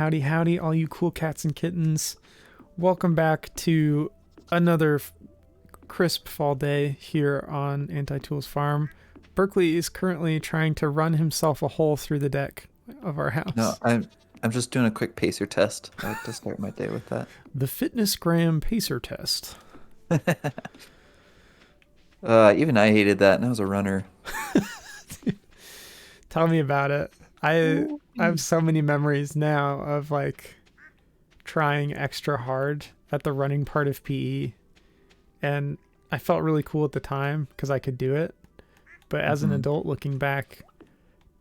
Howdy, howdy, all you cool cats and kittens. Welcome back to another crisp fall day here on Anti-Tools Farm. Berkeley is currently trying to run himself a hole through the deck of our No, house. I'm just doing a quick pacer test. I like to start my day with The Fitness Gram Pacer Test. that. Even I hated that, and I was a runner. Tell me about it. I have Ooh. so many memories now of like trying extra hard at the running part of PE, and I felt really cool at the time because I could do it. But as an hmm adult looking back,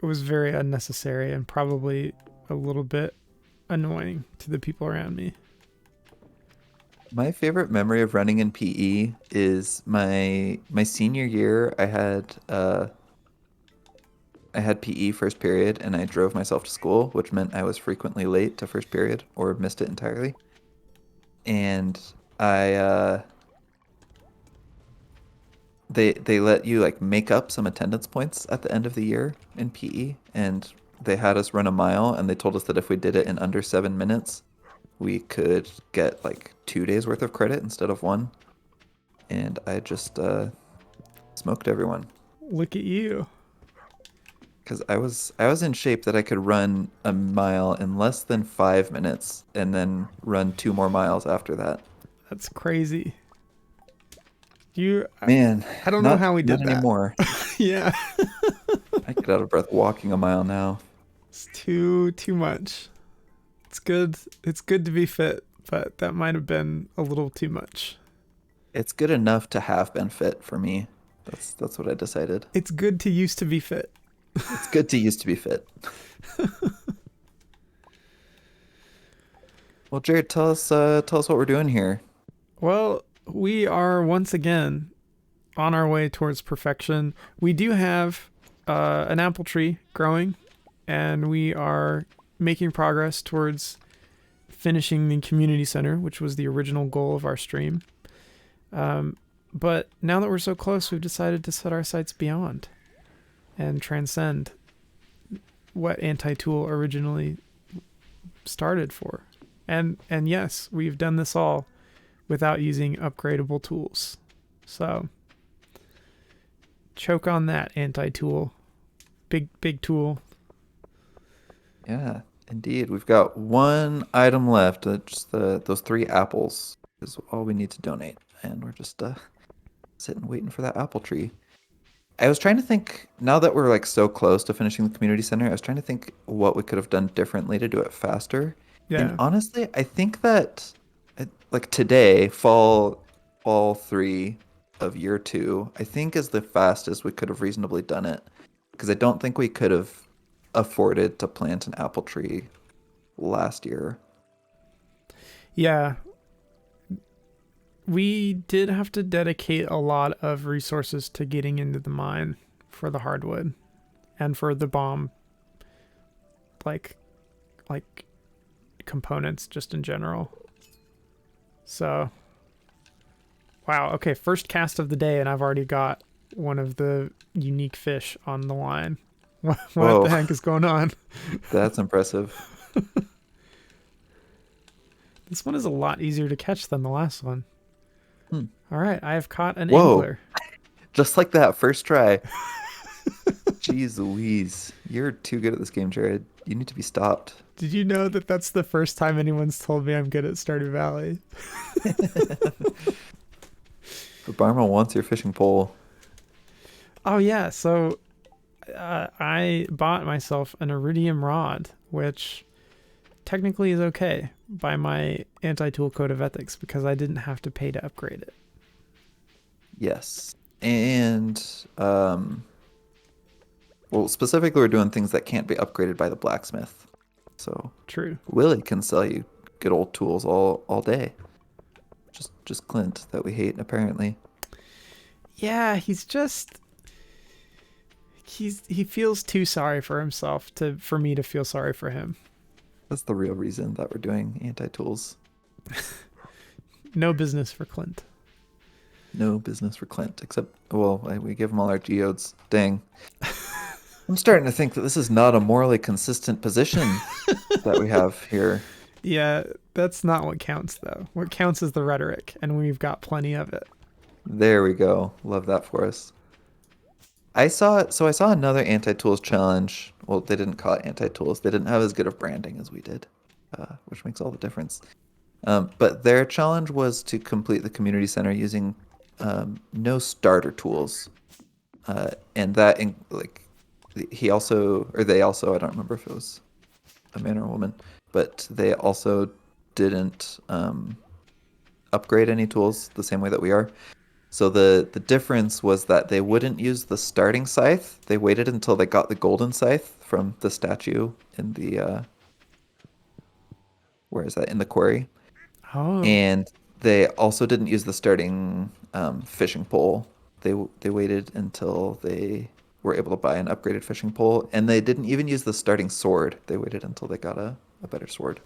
it was very unnecessary and probably a little bit annoying to the people around me. My favorite memory of running in PE is my senior year. I had PE first period, and I drove myself to school, which meant I was frequently late to first period or missed it entirely. And I they let you like make up some attendance points at the end of the year in PE, and they had us run a mile, and they told us that if we did it in under 7 minutes, we could get like 2 days worth of credit instead of one. And I just smoked everyone Look at you. because I was in shape that I could run a mile in less than 5 minutes and then run 2 more miles after that. That's crazy. You, Man, I don't know not how we not did that. anymore. Yeah, I get out of breath walking a mile now. it's too much. It's good. It's good to be fit, but that might have been a little too much. It's good enough to have been fit for me. That's what I decided. It's good to used to be fit. It's good to used to be fit. Well, Jared, tell us what we're doing here. Well, we are once again on our way towards perfection. We do have an apple tree growing, and we are making progress towards finishing the community center, which was the original goal of our stream. Um, but now that we're so close, we've decided to set our sights beyond and transcend what Anti-Tool originally started for. And yes, we've done this all without using upgradable tools. So choke on that, Anti-Tool. Big tool. Yeah, indeed. We've got one item left. Just those three apples is all we need to donate, and we're just sitting waiting for that apple tree. I was trying to think now that we're like so close to finishing the community center. I was trying to think what we could have done differently to do it faster. And Yeah. honestly, I think that like today, fall 3 of year 2, I think is the fastest we could have reasonably done it. Because I don't think we could have afforded to plant an apple tree last year. Yeah. We did have to dedicate a lot of resources to getting into the mine for the hardwood and for the bomb like like components just in general. So, wow, okay, first cast of the day and I've already got one of the unique fish on the line. What the Whoa, heck is going on? that's impressive. This one is a lot easier to catch than the last one. Hmm. All right, I have caught an Whoa, angler. just like that, first try. Jeez Louise, you're too good at this game, Jared. You need to be stopped. Did you know that that's the first time anyone's told me I'm good at Stardew Valley? The barman wants your fishing pole. Oh yeah, so I bought myself an iridium rod, which technically is okay by my anti-tool code of ethics because I didn't have to pay to upgrade it. Yes. And well, specifically we're doing things that can't be upgraded by the blacksmith. So True. Willie can sell you good old tools all day. Just Clint that we hate apparently. Yeah, he feels too sorry for himself to for me to feel sorry for him. That's the real reason that we're doing anti-tools. No business for Clint. No business for Clint, except, well, we give him all our geodes. Dang. I'm starting to think that this is not a morally consistent position. that we have here. Yeah, that's not what counts though. What counts is the rhetoric, and we've got plenty of it. There we go. Love that for us. I saw another anti-tools challenge. Well, they didn't call it anti-tools. They didn't have as good of branding as we did, which makes all the difference. But their challenge was to complete the community center using no starter tools, and that like he also or they also, I don't remember if it was a man or a woman, but they also didn't upgrade any tools the same way that we are. So the difference was that they wouldn't use the starting scythe. They waited until they got the golden scythe from the statue in the where is that, in the quarry. Oh, And they also didn't use the starting fishing pole. They waited until they were able to buy an upgraded fishing pole, and they didn't even use the starting sword. They waited until they got a better sword.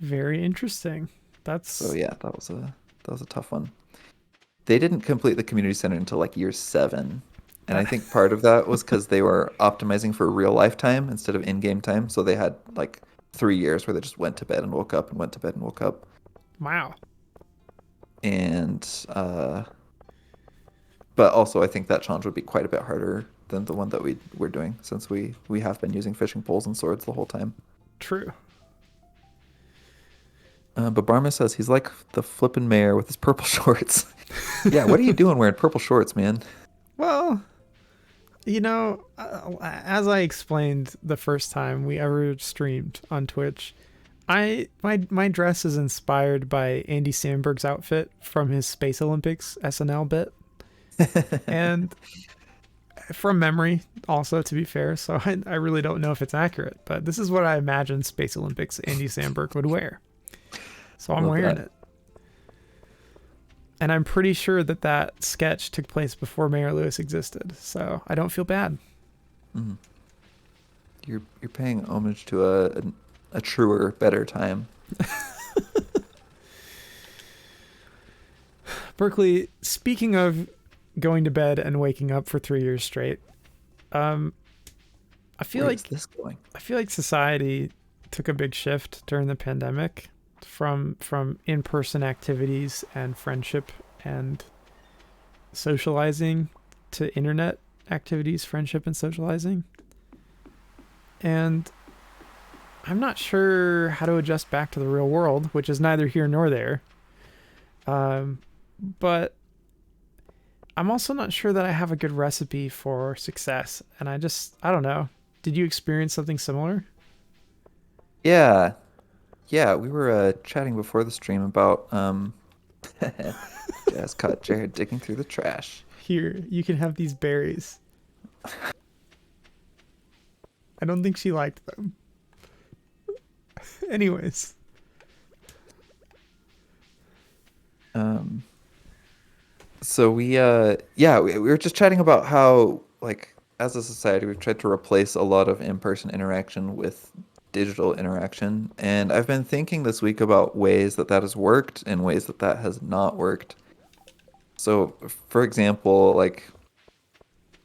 very interesting. So That's yeah, that was a tough one. They didn't complete the community center until like year 7. And I that. think part of that was because they were optimizing for real life time instead of in-game time. So they had like 3 years where they just went to bed and woke up and went to bed and woke up. Wow. And but also I think that challenge would be quite a bit harder than the one that we're doing, since we have been using fishing poles and swords the whole time. True. But Barma says he's like the flippin' mayor with his purple shorts. Yeah, what are you doing wearing purple shorts, man? Well, as I explained the first time we ever streamed on Twitch, my dress is inspired by Andy Samberg's outfit from his Space Olympics SNL bit, and from memory also, to be fair. So I really don't know if it's accurate, but this is what I imagine Space Olympics Andy Samberg would wear. So I'm Love wearing that. it. And I'm pretty sure that that sketch took place before Mayor Lewis existed. So I don't feel bad. Mhm. You're paying homage to a truer, better time. Berkeley, speaking of going to bed and waking up for 3 years straight, um, I feel Where is like this going? I feel like society took a big shift during the pandemic from in-person activities and friendship and socializing to internet activities, friendship and socializing. And I'm not sure how to adjust back to the real world, which is neither here nor there. Um, but I'm also not sure that I have a good recipe for success. And I don't know. Did you experience something similar? Yeah, yeah. We were chatting before the stream about Jazz caught Jared digging through the trash. Here, you can have these berries. I don't think she liked them. Anyways, Um, so we were just chatting about how, like, as a society we've tried to replace a lot of in-person interaction with digital interaction, and I've been thinking this week about ways that that has worked and ways that that has not worked. So, for example, like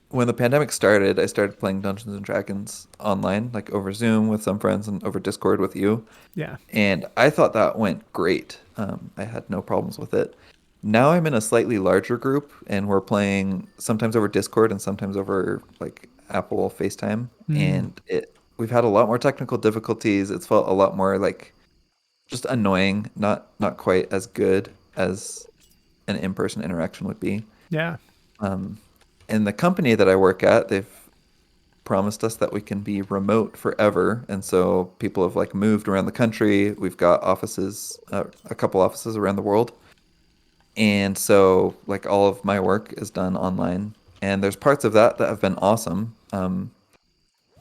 when the pandemic started, I started playing Dungeons and Dragons online, like over Zoom with some friends and over Discord with you. yeah. And I thought that went great. I had no problems with it. Now I'm in a slightly larger group, and we're playing sometimes over Discord and sometimes over like Apple FaceTime. Mm, And we've had a lot more technical difficulties. It's felt a lot more like just annoying, not quite as good as an in-person interaction would be. yeah. Um, in the company that I work at, they've promised us that we can be remote forever, and so people have like moved around the country. We've got offices, a couple offices around the world, and so like all of my work is done online. And there's parts of that that have been awesome.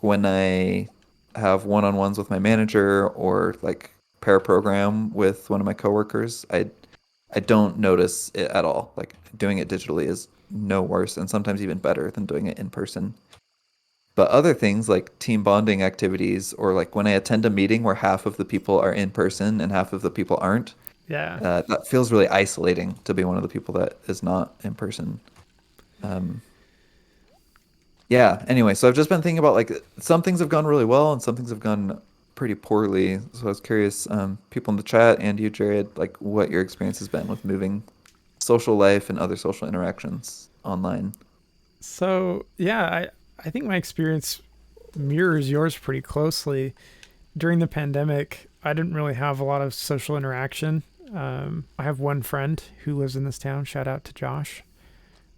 When I have one-on-ones with my manager or like pair program with one of my coworkers, I don't notice it at all. Like doing it digitally is no worse and sometimes even better than doing it in person. But other things like team bonding activities, or like when I attend a meeting where half of the people are in person and half of the people aren't, Yeah. that feels really isolating to be one of the people that is not in person. Um, yeah, anyway, so I've just been thinking about like some things have gone really well and some things have gone pretty poorly. So I was curious, people in the chat and you, Jared, like what your experience has been with moving social life and other social interactions online. So yeah, I think my experience mirrors yours pretty closely. During the pandemic, I didn't really have a lot of social interaction. I have one friend who lives in this town. Shout out to Josh.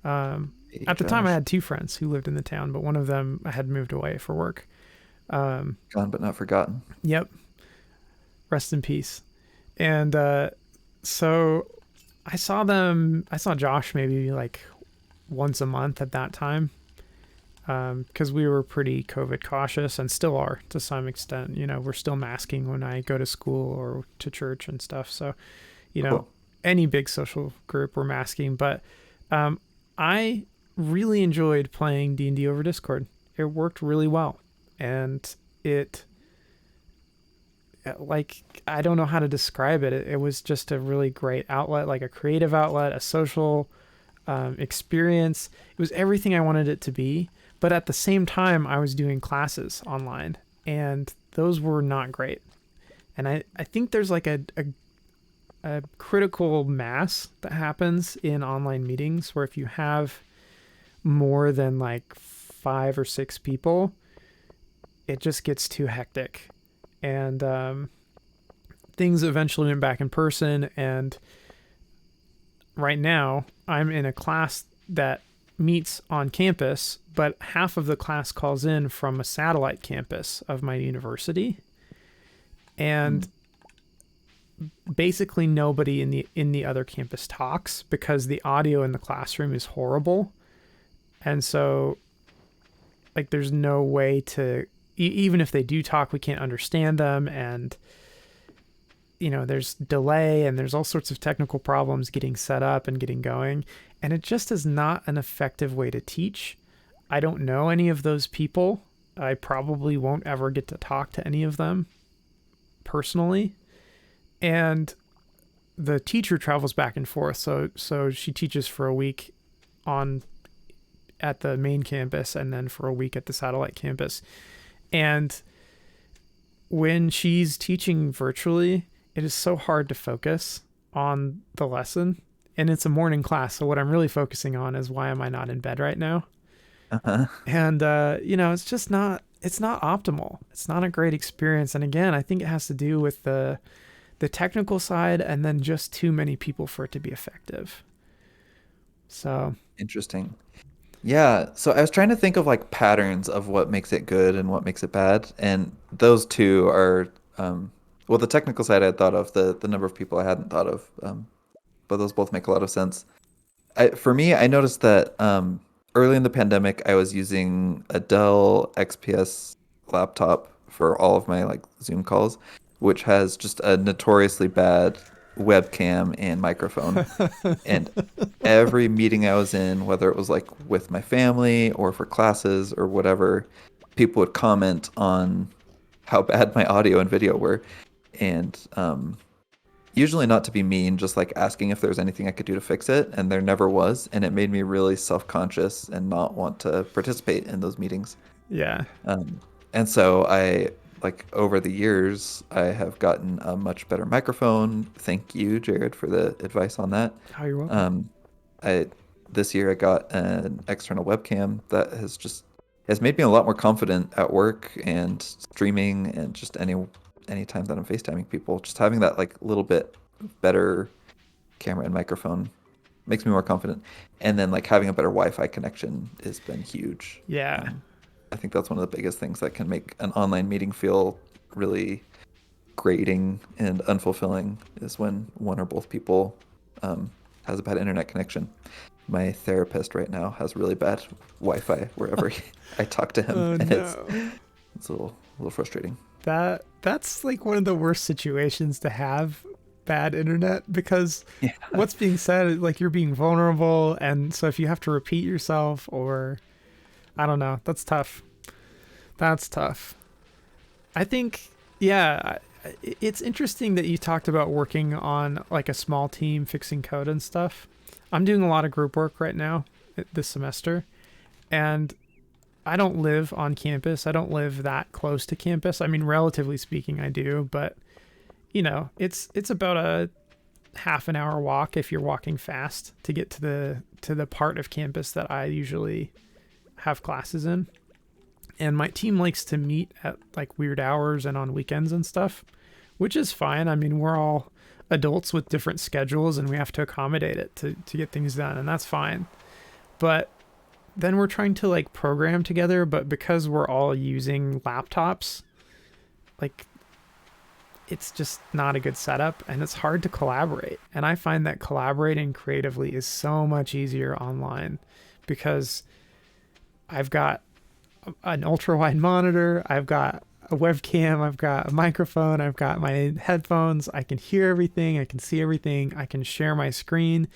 Hey, At the time, I Josh, had two friends who lived in the town, but one of them had moved away for work. gone but not forgotten. Yep, rest in peace. And so I saw them. I saw Josh maybe like once a month at that time, because we were pretty COVID cautious and still are to some extent. You know, we're still masking when I go to school or to church and stuff. So, you know, Cool. any big social group we're masking. But I really enjoyed playing D&D over Discord. It worked really well, and it like I don't know how to describe it. It was just a really great outlet, like a creative outlet, a social experience. It was everything I wanted it to be. But at the same time, I was doing classes online, and those were not great. And I think there's like a critical mass that happens in online meetings where if you have more than like 5 or 6 people, it just gets too hectic. And things eventually went back in person. And right now, I'm in a class that meets on campus, but half of the class calls in from a satellite campus of my university. And Mm, basically nobody in the other campus talks because the audio in the classroom is horrible. And so like there's no way to even if they do talk, we can't understand them. And you know, there's delay and there's all sorts of technical problems getting set up and getting going, and it just is not an effective way to teach. I don't know any of those people. I probably won't ever get to talk to any of them personally. And the teacher travels back and forth, so she teaches for a week on at the main campus and then for a week at the satellite campus. And when she's teaching virtually, it is so hard to focus on the lesson. And it's a morning class, so what I'm really focusing on is why am I not in bed right now? uh-huh. And you know, it's not optimal. It's not a great experience. And again, I think it has to do with the technical side and then just too many people for it to be effective. So, Interesting. Yeah, so I was trying to think of like patterns of what makes it good and what makes it bad, and those two are, well, the technical side I had thought of, the number of people I hadn't thought of, but those both make a lot of sense. For me, I noticed that early in the pandemic, I was using a Dell XPS laptop for all of my like Zoom calls, which has just a notoriously bad webcam and microphone. And every meeting I was in, whether it was like with my family or for classes or whatever, people would comment on how bad my audio and video were. And usually not to be mean, just like asking if there was anything I could do to fix it. And there never was. And it made me really self-conscious and not want to participate in those meetings. yeah. Um, and so like over the years, I have gotten a much better microphone. Thank you, Jared, for the advice on that. Oh, you're welcome. Um, I this year I got an external webcam that has made me a lot more confident at work and streaming and just any time that I'm FaceTiming people. Just having that like little bit better camera and microphone makes me more confident. And then like having a better Wi-Fi connection has been huge. Yeah. Um, I think that's one of the biggest things that can make an online meeting feel really grating and unfulfilling is when one or both people um, has a bad internet connection. My therapist right now has really bad Wi-Fi wherever I talk to him, Oh and no. it's a little frustrating. That's like one of the worst situations to have bad internet because Yeah, what's being said is like you're being vulnerable, and so if you have to repeat yourself or I don't know, that's tough. That's tough. I think yeah, it's interesting that you talked about working on like a small team fixing code and stuff. I'm doing a lot of group work right now this semester, and I don't live on campus. I don't live that close to campus. I mean, relatively speaking, I do, but it's about a half an hour walk if you're walking fast to get to the part of campus that I usually have classes in. And my team likes to meet at like weird hours and on weekends and stuff, which is fine. I mean, we're all adults with different schedules and we have to accommodate it to get things done, and that's fine. But then we're trying to like program together, but because we're all using laptops, like it's just not a good setup and it's hard to collaborate. And I find that collaborating creatively is so much easier online because I've got an ultra wide monitor, I've got a webcam, I've got a microphone, I've got my headphones, I can hear everything, I can see everything, I can share my screen.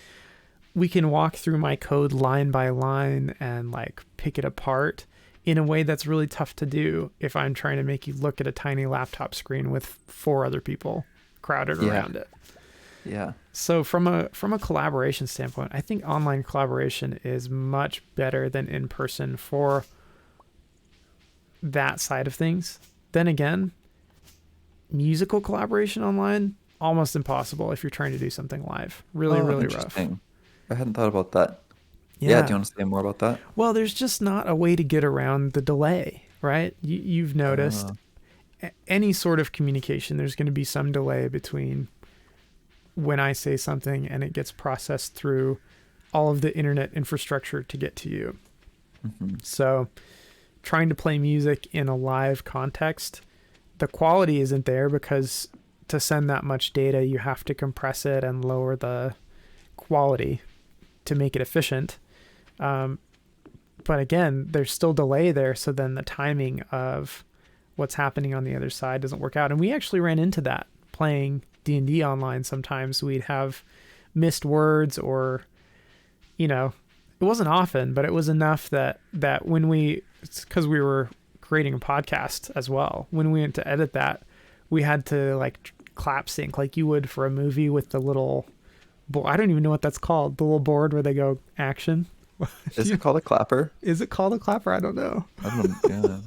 We can walk through my code line by line and like pick it apart in a way that's really tough to do if I'm trying to make you look at a tiny laptop screen with 4 other people crowded around it. Yeah. So from a collaboration standpoint, I think online collaboration is much better than in person for that side of things. Then again, musical collaboration online, almost impossible if you're trying to do something live. Really, really rough. I hadn't thought about that. Yeah. Do you want to say more about that? Well, there's just not a way to get around the delay, right? You've noticed any sort of communication, there's going to be some delay between when I say something and it gets processed through all of the internet infrastructure to get to you. Mm-hmm. So trying to play music in a live context, the quality isn't there because to send that much data, you have to compress it and lower the quality to make it efficient. But again, there's still delay there. So then the timing of what's happening on the other side doesn't work out. And we actually ran into that playing D&D online. Sometimes we'd have missed words or, it wasn't often, but it was enough that when it's because we were creating a podcast as well. When we went to edit that, we had to like clap sync like you would for a movie with the little I don't even know what that's called. The little board where they go action. Is it called a clapper? Is it called a clapper? I don't know. Yeah.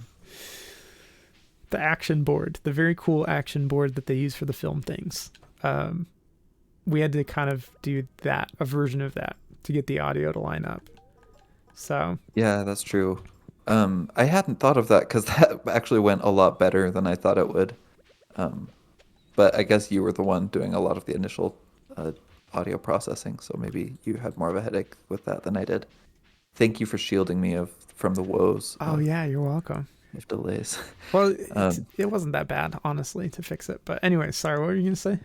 The action board, the very cool action board that they use for the film things. We had to kind of do a version of that to get the audio to line up. So yeah, that's true. I hadn't thought of that because that actually went a lot better than I thought it would. But I guess you were the one doing a lot of the initial audio processing, so maybe you had more of a headache with that than I did. Thank you for shielding me from the woes. Oh yeah, you're welcome. Of delays. Well, it wasn't that bad, honestly, to fix it. But anyway, sorry, what were you gonna say?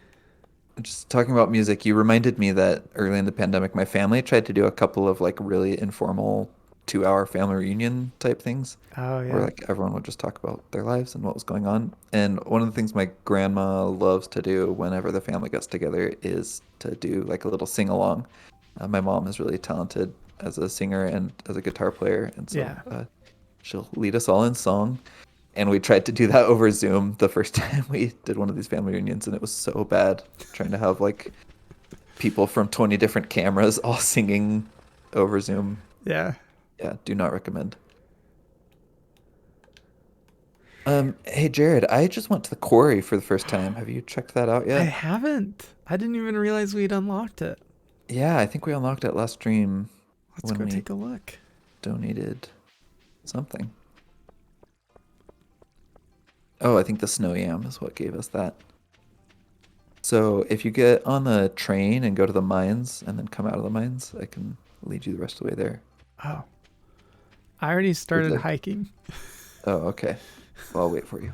Just talking about music, you reminded me that early in the pandemic, my family tried to do a couple of like really informal 2-hour family reunion type things. Oh yeah. Where like everyone would just talk about their lives and what was going on. And one of the things my grandma loves to do whenever the family gets together is to do like a little sing along. My mom is really talented as a singer and as a guitar player, and so she'll lead us all in song. And we tried to do that over Zoom the first time we did one of these family reunions, and it was so bad trying to have like people from 20 different cameras all singing over Zoom. Yeah. Yeah, do not recommend. Hey Jared, I just went to the quarry for the first time. Have you checked that out yet? I haven't. I didn't even realize we'd unlocked it. Yeah, I think we unlocked it last stream. Let's go take a look. Donated something. Oh, I think the snow yam is what gave us that. So if you get on the train and go to the mines and then come out of the mines, I can lead you the rest of the way there. Oh. I already started hiking. Oh, okay. Well, I'll wait for you.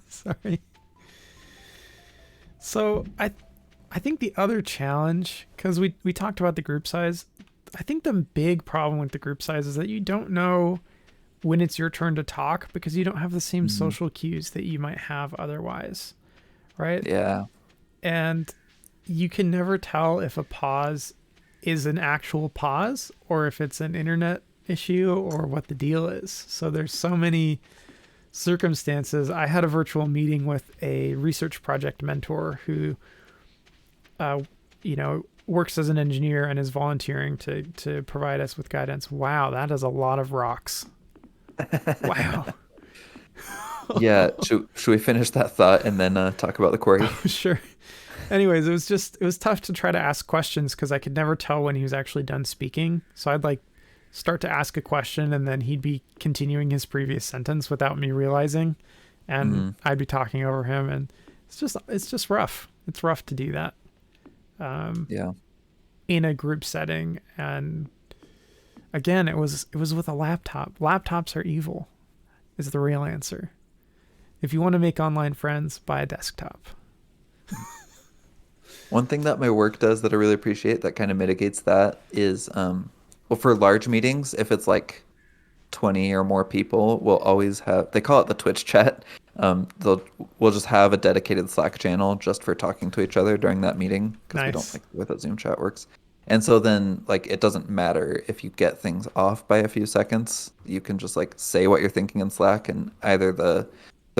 Sorry. So I think the other challenge, because we talked about the group size, I think the big problem with the group size is that you don't know when it's your turn to talk because you don't have the same social cues that you might have otherwise, right? Yeah. And you can never tell if a pause is an actual pause or if it's an internet issue or what the deal is. So there's so many circumstances. I had a virtual meeting with a research project mentor who, works as an engineer and is volunteering to provide us with guidance. Wow, that is a lot of rocks. Wow. Yeah, should we finish that thought and then talk about the quarry? Oh, sure. Anyways, it was tough to try to ask questions because I could never tell when he was actually done speaking. So I'd like start to ask a question and then he'd be continuing his previous sentence without me realizing, and Hmm. I'd be talking over him, and it's just rough. It's rough to do that Yeah. in a group setting, and again, it was with a laptop. Laptops are evil. Is the real answer. If you want to make online friends, buy a desktop. One thing that my work does that I really appreciate that kind of mitigates that is, well, for large meetings, if it's like 20 or more people, we'll always have, they call it the Twitch chat. We'll just have a dedicated Slack channel just for talking to each other during that meeting because we don't Nice. like the way that Zoom chat works. And so then, like, it doesn't matter if you get things off by a few seconds. You can just like say what you're thinking in Slack, and either the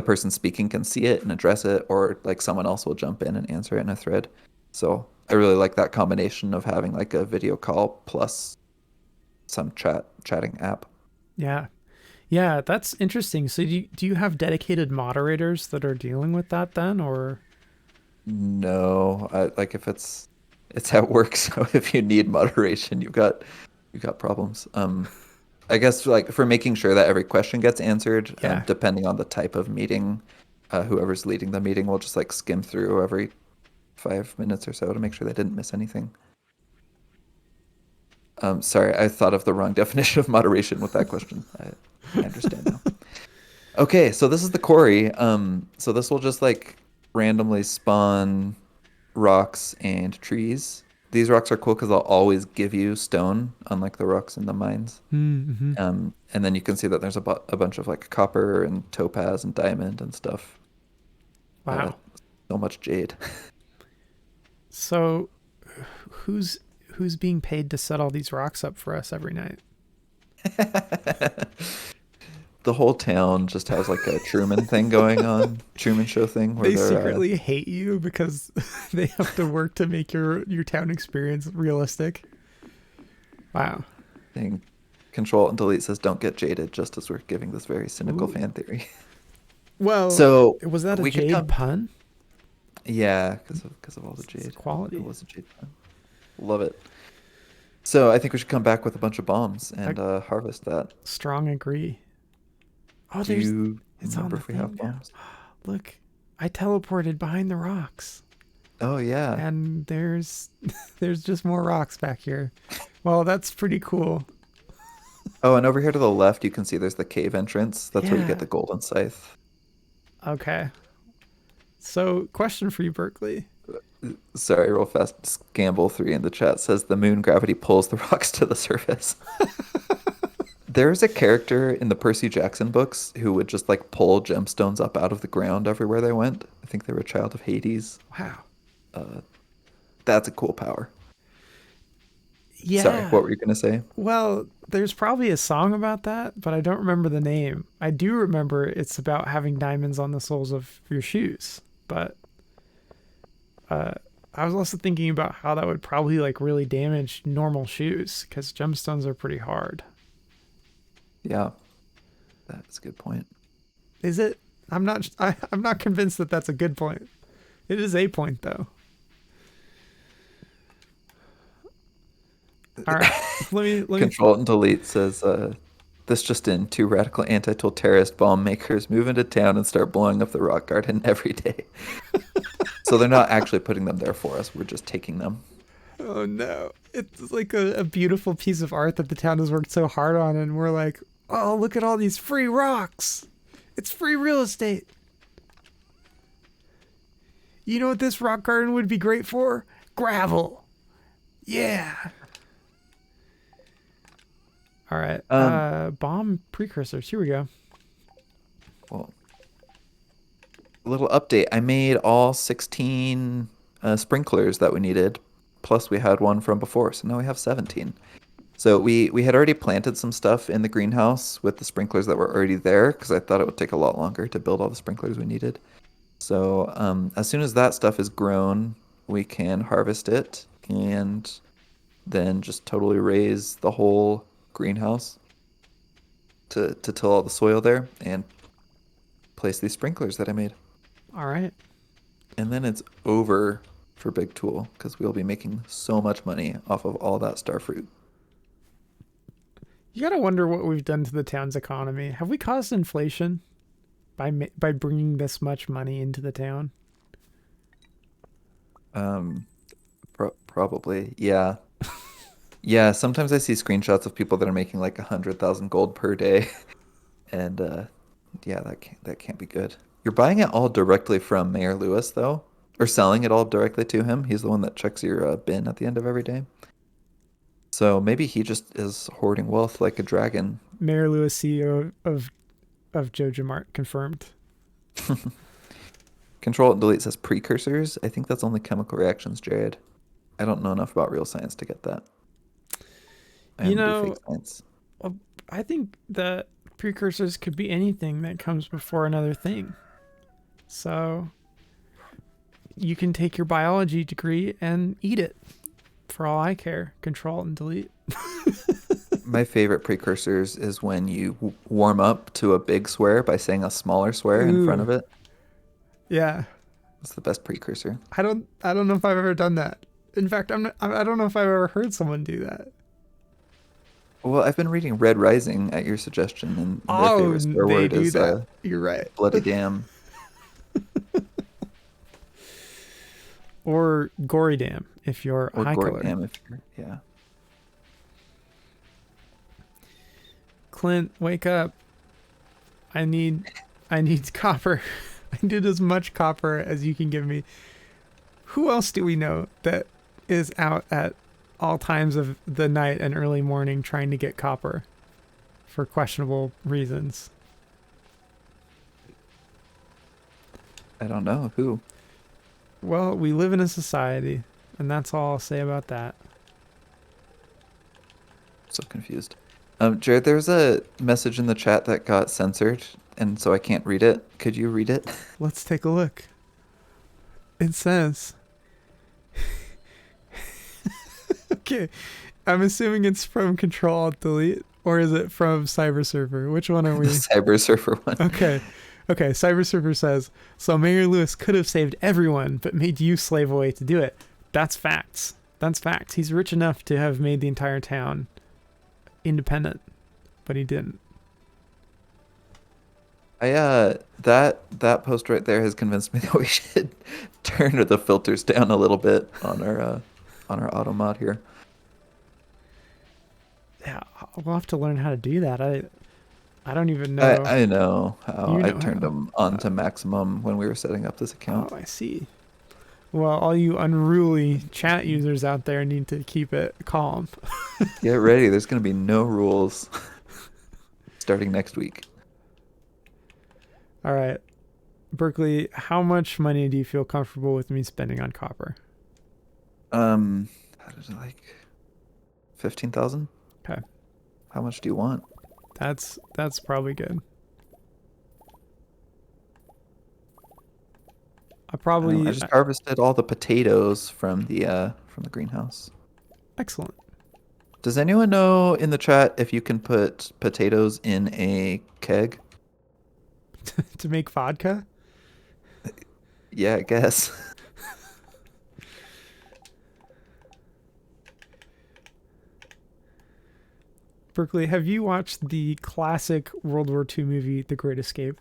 person speaking can see it and address it, or like someone else will jump in and answer it in a thread. So I really like that combination of having like a video call plus some chatting app. Yeah. Yeah, that's interesting. So do you have dedicated moderators that are dealing with that then, or No, like if it's at work, so if you need moderation, you've got problems. I guess like for making sure that every question gets answered, yeah. depending on the type of meeting, whoever's leading the meeting will just like skim through every 5 minutes or so to make sure they didn't miss anything. Sorry, I thought of the wrong definition of moderation with that question. I understand now. Okay, so this is the quarry. So this will just like randomly spawn rocks and trees. These rocks are cool because they'll always give you stone, unlike the rocks in the mines. Mm-hmm. And then you can see that there's a bunch of like copper and topaz and diamond and stuff. Uh, Wow. so much jade. So who's who's being paid to set all these rocks up for us every night? The whole town just has like a Truman thing going on, Truman Show thing where They they're secretly hate you because they have to work to make your town experience realistic. Wow. saying Control and Delete says don't get jaded, just as we're giving this very cynical Ooh. fan theory. Well, So was that a we could jade come, pun? yeah, because of all the It's jade. It quality. was a jade pun. Love it. So I think we should come back with a bunch of bombs I and harvest that. strong agree. Oh, Do there's you it's on remember the if we have thing now. bombs? Look, I teleported behind the rocks, Oh yeah. and there's just more rocks back here. Well, that's pretty cool. Oh, and over here to the left, you can see there's the cave entrance. That's where you get Yeah. the golden scythe. Okay. So, question for you, Berkeley. Sorry, real fast. Gamble3 in the chat says the moon gravity pulls the rocks to the surface. There's a character in the Percy Jackson books who would just like pull gemstones up out of the ground everywhere they went. I think they were a child of Hades. Wow. Uh, that's a cool power. Sorry, Yeah. what were you gonna say? Well, there's probably a song about that, but I don't remember the name. I do remember it's about having diamonds on the soles of your shoes, but uh, I was also thinking about how that would probably like really damage normal shoes because gemstones are pretty hard. Yeah, that's a good point. Is it? I'm not convinced that that's a good point. It is a point though. All right. Let me Control and Delete says this just in: two radical anti-tool terrorist bomb makers move into town and start blowing up the rock garden every day. So they're not actually putting them there for us. We're just taking them. Oh no. It's like a beautiful piece of art that the town has worked so hard on, and we're like, oh, look at all these free rocks. It's free real estate. You know what this rock garden would be great for? Gravel. Yeah. All right. Um, Bomb precursors. Here we go. well, a little update. I made all 16 sprinklers that we needed, plus we had one from before, so now we have 17. So we had already planted some stuff in the greenhouse with the sprinklers that were already there because I thought it would take a lot longer to build all the sprinklers we needed. So as soon as that stuff is grown, we can harvest it and then just totally raise the whole greenhouse. to till all the soil there and place these sprinklers that I made. All right. And then it's over for Big Tool because we'll be making so much money off of all that star fruit. You gotta wonder what we've done to the town's economy. Have we caused inflation by bringing this much money into the town? Um, Probably, yeah. Yeah, sometimes I see screenshots of people that are making like 100,000 gold per day, and yeah, that can't be good. You're buying it all directly from Mayor Lewis, though, or selling it all directly to him. He's the one that checks your bin at the end of every day. So maybe he just is hoarding wealth like a dragon. Mayor Lewis, CEO of Jojo Mart, confirmed. Control and delete says precursors. I think that's only chemical reactions, Jared. I don't know enough about real science to get that. I You only do fake know, science. I think that precursors could be anything that comes before another thing. So you can take your biology degree and eat it. For all I care, control and delete. My favorite precursors is when you warm up to a big swear by saying a smaller swear in front Ooh, of it. yeah. It's the best precursor. I don't know if I've ever done that. In fact, I don't know if I've ever heard someone do that. Well, I've been reading Red Rising at your suggestion, and their Oh, favorite swear they word do is that. You're right. bloody damn. Or gory dam if you're a Or high gory color. damn if you're, yeah. Clint, wake up. I need copper. I need as much copper as you can give me. Who else do we know that is out at all times of the night and early morning trying to get copper for questionable reasons? I don't know who. Well, we live in a society, and that's all I'll say about that. So confused. Jared, there's a message in the chat that got censored, and so I can't read it. Could you read it? Let's take a look. It says, okay, I'm assuming it's from Control Alt Delete, or is it from Cyber Server? Which one are The we? Cyber Surfer one. Okay. Okay, Cyber Server says, so Mayor Lewis could have saved everyone, but made you slave away to do it. That's facts. That's facts. He's rich enough to have made the entire town independent, but he didn't. That post right there has convinced me that we should turn the filters down a little bit on our auto mod here. Yeah, we'll have to learn how to do that. I don't even know. I know how You I know turned how. them on to maximum when we were setting up this Oh, account. I see. Well, all you unruly chat users out there need to keep it calm. Get ready, there's gonna be no rules starting next week. All right. Berkeley, how much money do you feel comfortable with me spending on copper? How did it like 15,000? Okay. How much do you want? That's probably good. I I probably just harvested all the potatoes from the greenhouse. excellent. Does anyone know in the chat if you can put potatoes in a keg? To make vodka? Yeah, I guess. Berkeley, have you watched the classic World War II movie The Great Escape?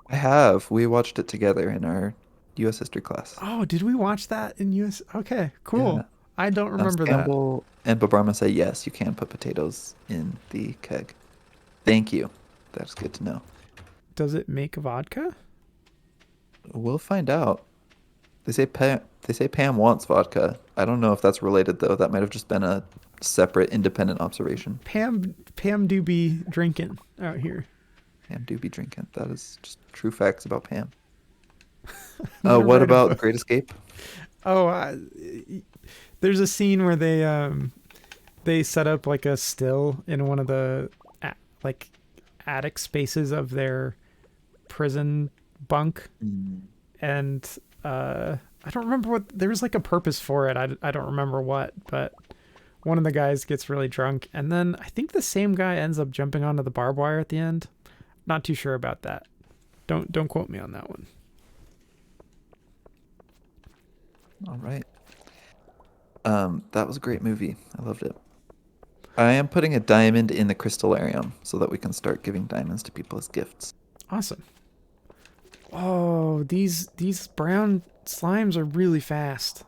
I have. We watched it together in our U.S. history class. Oh, did we watch that in US? Okay, Yeah. cool. I don't remember that. Campbell and Babarma say yes, you can put potatoes in the keg. Thank you. That's good to know. Does it make vodka? We'll find out. They say Pam wants vodka. I don't know if that's related though. That might have just been a separate independent observation. Pam do be drinking out here. Pam do be drinking. That is just true facts about Pam. I'm gonna What write a about The book. Great Escape? Oh, there's a scene where they set up like a still in one of the like attic spaces of their prison bunk, Mm. and I don't remember what there was like a purpose for it. I don't remember what, but One of the guys gets really drunk, and then I think the same guy ends up jumping onto the barbed wire at the end. Not too sure about that. Don't quote me on that one. All right. That was a great movie. I loved it. I am putting a diamond in the crystallarium so that we can start giving diamonds to people as gifts. Awesome. Oh, these brown slimes are really fast.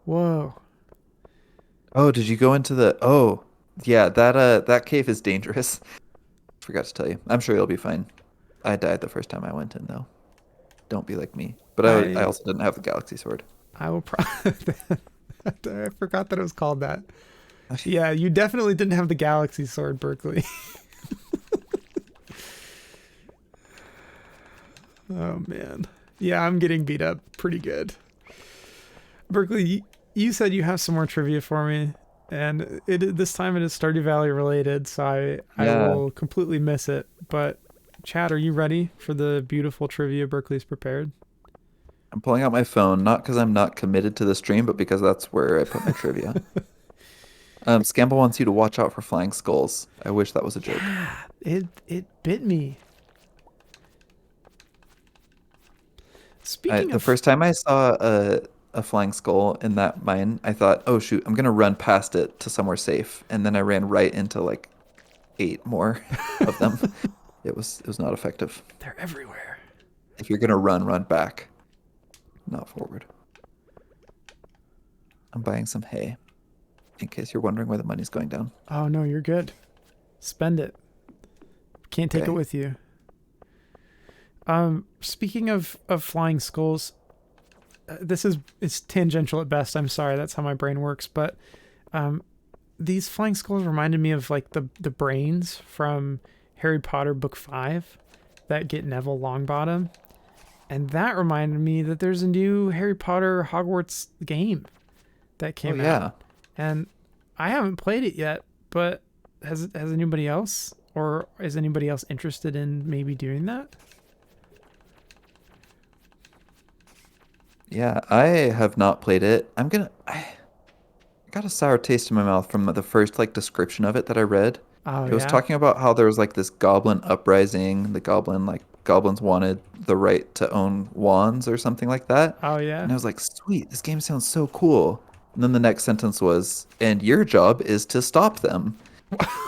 Whoa. Oh, did you go into the? Oh, yeah. That cave is dangerous. Forgot to tell you. I'm sure you'll be fine. I died the first time I went in though. Don't be like me. But I I also didn't have the galaxy sword. I will probably. I forgot that it was called that. Yeah, you definitely didn't have the galaxy sword, Berkeley. Oh man. Yeah, I'm getting beat up pretty good. Berkeley, you said you have some more trivia for me, and this time it is Stardew Valley related, so I Yeah, will completely miss it. But Chad, are you ready for the beautiful trivia Berkeley's prepared? I'm pulling out my phone not because I'm not committed to the stream, but because that's where I put my trivia. Scamble wants you to watch out for flying skulls. I wish that was a joke. Yeah, it bit me. Speaking The of, first time I saw a flying skull in that mine, I thought, "Oh shoot, I'm gonna run past it to somewhere safe," and then I ran right into like eight more of them. It was not effective. they're everywhere. If you're gonna run, run back, not forward. I'm buying some hay in case you're wondering where the money's going down. Oh no, you're good. Spend it. Can't take it Okay. with you. Speaking of flying skulls, this is it's tangential at best. I'm sorry, that's how my brain works. But um, these flying skulls reminded me of like the brains from Harry Potter Book 5 that get Neville Longbottom, and that reminded me that there's a new Harry Potter Hogwarts game that Oh came out, yeah. and I haven't played it yet. But has anybody else, or is anybody else interested in maybe doing that? Yeah, I have not played it. I got a sour taste in my mouth from the first like description of it that I read. Oh It was yeah, talking about how there was like this goblin uprising. The goblins wanted the right to own wands or something like that. oh yeah. And I was like, "Sweet, this game sounds so cool." And then the next sentence was, "And your job is to stop them."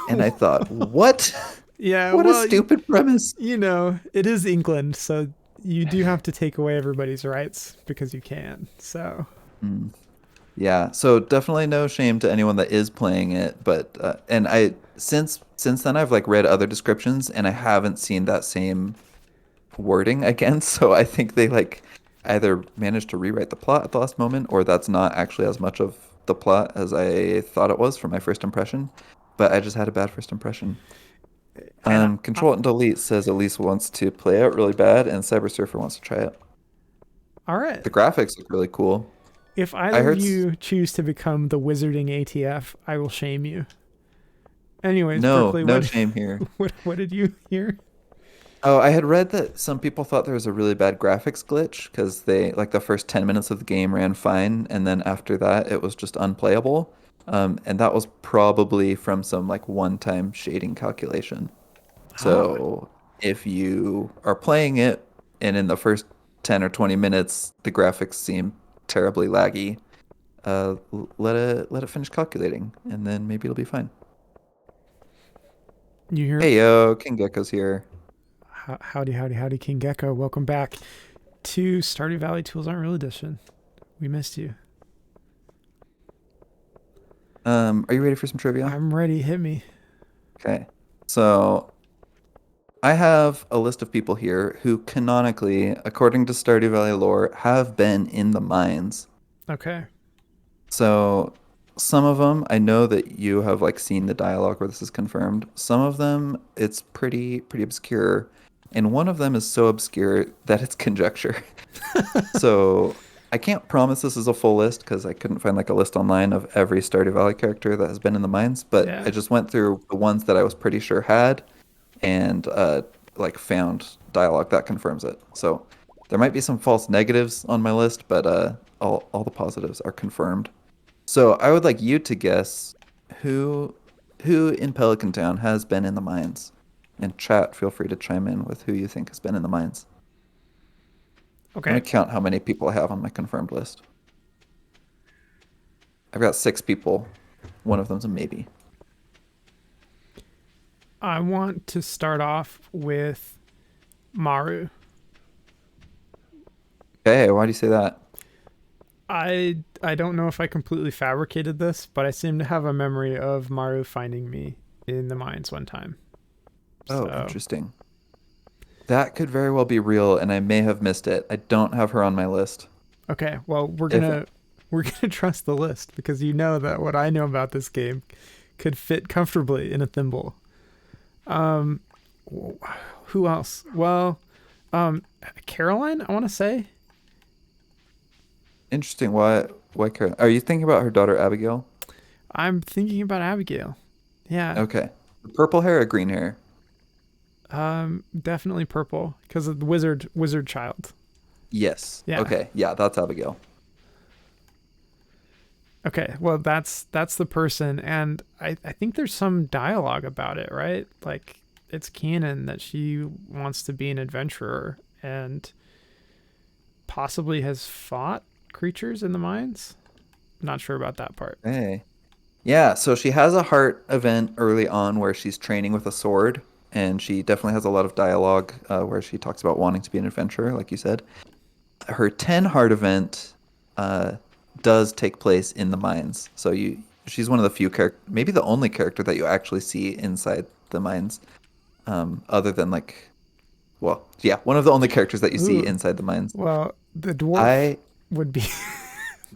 And I thought, "What? Yeah, What a well, stupid premise." it is England, so you do have to take away everybody's rights because you can. So, Hmm. Yeah, so definitely no shame to anyone that is playing it, but and I since then I've like read other descriptions and I haven't seen that same wording again, so I think they like either managed to rewrite the plot at the last moment or that's not actually as much of the plot as I thought it was from my first impression, but I just had a bad first impression. and Control and Delete says Elise wants to play out really bad and Cyber Surfer wants to try it. all right. The graphics look really cool. If I either of heard you choose to become the wizarding ATF, I will shame you. Anyways, no, Berkeley, no shame here. what did you hear? Oh, I had read that some people thought there was a really bad graphics glitch because they like the first 10 minutes of the game ran fine and then after that it was just unplayable. And that was probably from some like one-time shading calculation. Ah, So if you are playing it and in the first 10 or 20 minutes the graphics seem terribly laggy, let it finish calculating and then maybe it'll be fine. you hear? Hey yo, King Gecko's here. Howdy, howdy, howdy, King Gecko. Welcome back to Stardew Valley Tools Aren't Real Edition. We missed you. Are you ready for some trivia? I'm ready. Hit me. Okay. So I have a list of people here who canonically, according to Stardew Valley lore, have been in the mines. Okay. So some of them, I know that you have like seen the dialogue where this is confirmed. Some of them, it's pretty obscure, and one of them is so obscure that it's conjecture. So I can't promise this is a full list because I couldn't find like a list online of every Stardew Valley character that has been in the mines, but I Yeah. just went through the ones that I was pretty sure had and like found dialogue that confirms it. So there might be some false negatives on my list, but all the positives are confirmed. So I would like you to guess who who in Pelican Town has been in the mines. And chat, feel free to chime in with who you think has been in the mines. Let me Okay. count how many people I have on my confirmed list. I've got 6 people. One of them's a maybe. I want to start off with Maru. Okay, why do you say that? I don't know if I completely fabricated this, but I seem to have a memory of Maru finding me in the mines one time. Oh, So, interesting. That could very well be real, and I may have missed it. I don't have her on my list. okay, well, If we're gonna trust the list because you know that what I know about this game could fit comfortably in a thimble. Um, who else? Well, Caroline, I want to say. interesting, why Karen? Are you thinking about her daughter Abigail? I'm thinking about Abigail. Yeah. Okay. Purple hair or green hair? Definitely purple because of the wizard child. Yes. Yeah. Okay. Yeah, that's Abigail. Okay. Well, that's the person, and I think there's some dialogue about it, right? Like it's canon that she wants to be an adventurer and possibly has fought creatures in the mines. Not sure about that part. Hey. Yeah, so she has a heart event early on where she's training with a sword, and she definitely has a lot of dialogue where she talks about wanting to be an adventurer, like you said. Her 10 heart event uh, does take place in the mines. So she's one of the few character, maybe the only character that you actually see inside the mines, other than like, well, yeah, one of the only characters that you see Ooh. inside the mines. Well, the dwarf I, would be would be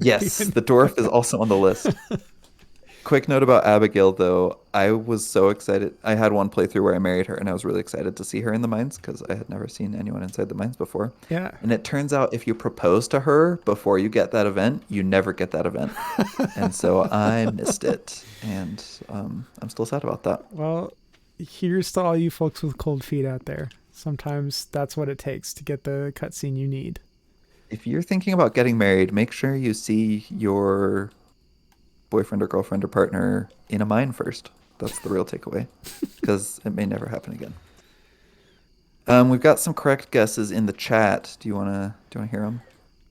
yes, the dwarf is also on the list. Quick note about Abigail, though. I was so excited. I had one playthrough where I married her, and I was really excited to see her in the mines because I had never seen anyone inside the mines before. yeah. And it turns out if you propose to her before you get that event, you never get that event. And so I missed it, and I'm still sad about that. Well, here's to all you folks with cold feet out there. Sometimes that's what it takes to get the cutscene you need. If you're thinking about getting married, make sure you see your boyfriend or girlfriend or partner in a mine first. That's the real takeaway, because it may never happen again. We've got some correct guesses in the chat. Do you wanna hear them?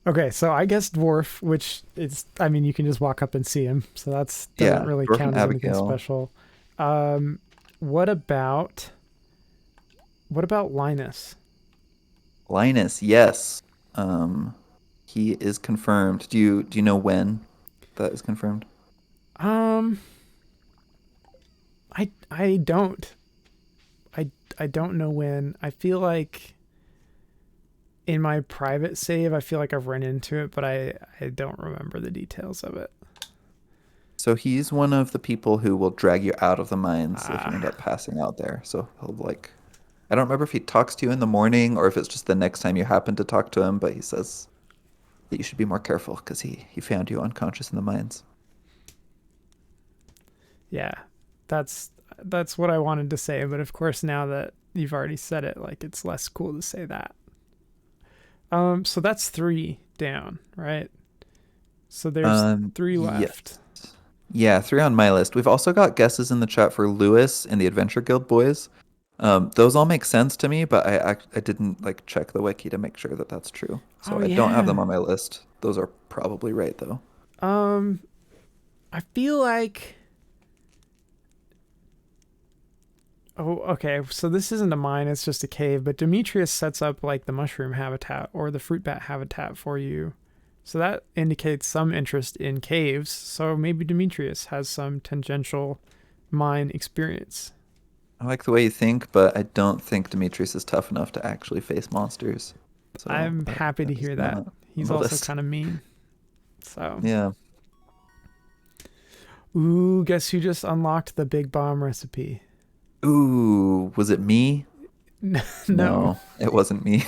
Okay, so I guess dwarf, which is, I mean, you can just walk up and see him, so that's doesn't Yeah, really Dwarf and count as anything Abigail. special. Um, what about what about Linus? Linus, yes. Um, he is confirmed. Do you know when that is confirmed? Um, I don't. I don't know when. I feel like in my private save, I feel like I've run into it, but I don't remember the details of it. So he's one of the people who will drag you out of the mines if you end Ah, up passing out there. So he'll like, I don't remember if he talks to you in the morning or if it's just the next time you happen to talk to him, but he says that you should be more careful because he found you unconscious in the mines. yeah. That's that's what I wanted to say, but of course now that you've already said it, like it's less cool to say that. So that's 3 down, right? So there's 3 Yes. left. Yeah, 3 on my list. We've also got guesses in the chat for Lewis and the Adventure Guild boys. Those all make sense to me, but I didn't like check the wiki to make sure that that's true. So Oh I don't have yeah. them on my list. Those are probably right though. Um I feel like oh, okay. So this isn't a mine, it's just a cave, but Demetrius sets up like the mushroom habitat or the fruit bat habitat for you. So that indicates some interest in caves. So maybe Demetrius has some tangential mine experience. I like the way you think, but I don't think Demetrius is tough enough to actually face monsters. So I'm that, happy to that is hear that. not on He's the also list. kind of mean. So, Yeah. ooh, guess who just unlocked the big bomb recipe? Ooh, was it me? No, No, it wasn't me.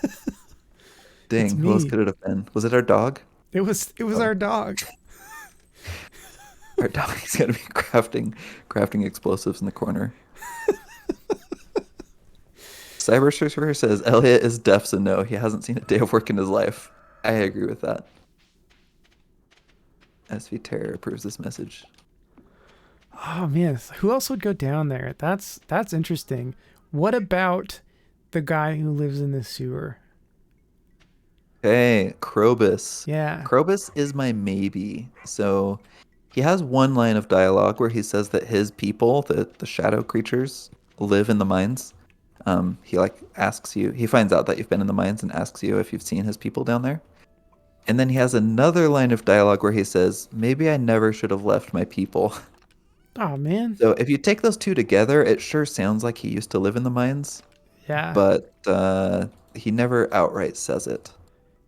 it's Dang, who else me. could it have been? Was it our dog? It was Oh, our dog. our dog is gonna be crafting explosives in the corner. Cyber Sorcerer says Elliot is deaf, so no, he hasn't seen a day of work in his life. I agree with that. SV Terror approves this message. Oh man, who else would go down there? That's interesting. What about the guy who lives in the sewer? Okay, Krobus. Yeah. Krobus is my maybe. So he has one line of dialogue where he says that his people, the shadow creatures, live in the mines. He like asks you, he finds out that you've been in the mines and asks you if you've seen his people down there. And then he has another line of dialogue where he says, maybe I never should have left my people. Oh man. So if you take those two together, it sure sounds like he used to live in the mines, Yeah. but he never outright says it.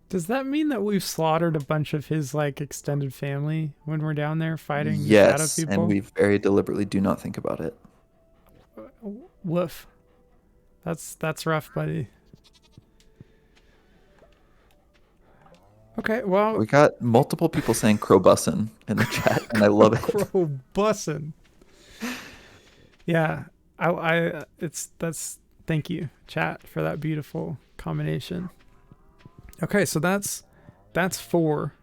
Does that mean that we've slaughtered a bunch of his like extended family when we're down there fighting the shadow Yes, and people? we very deliberately do not think about it. Woof. That's rough, buddy. Okay, well, We got multiple people saying Crowbussin in the chat, and I love it. crow bussin'. Yeah, that's thank you, chat, for that beautiful combination. Okay, so that's 4.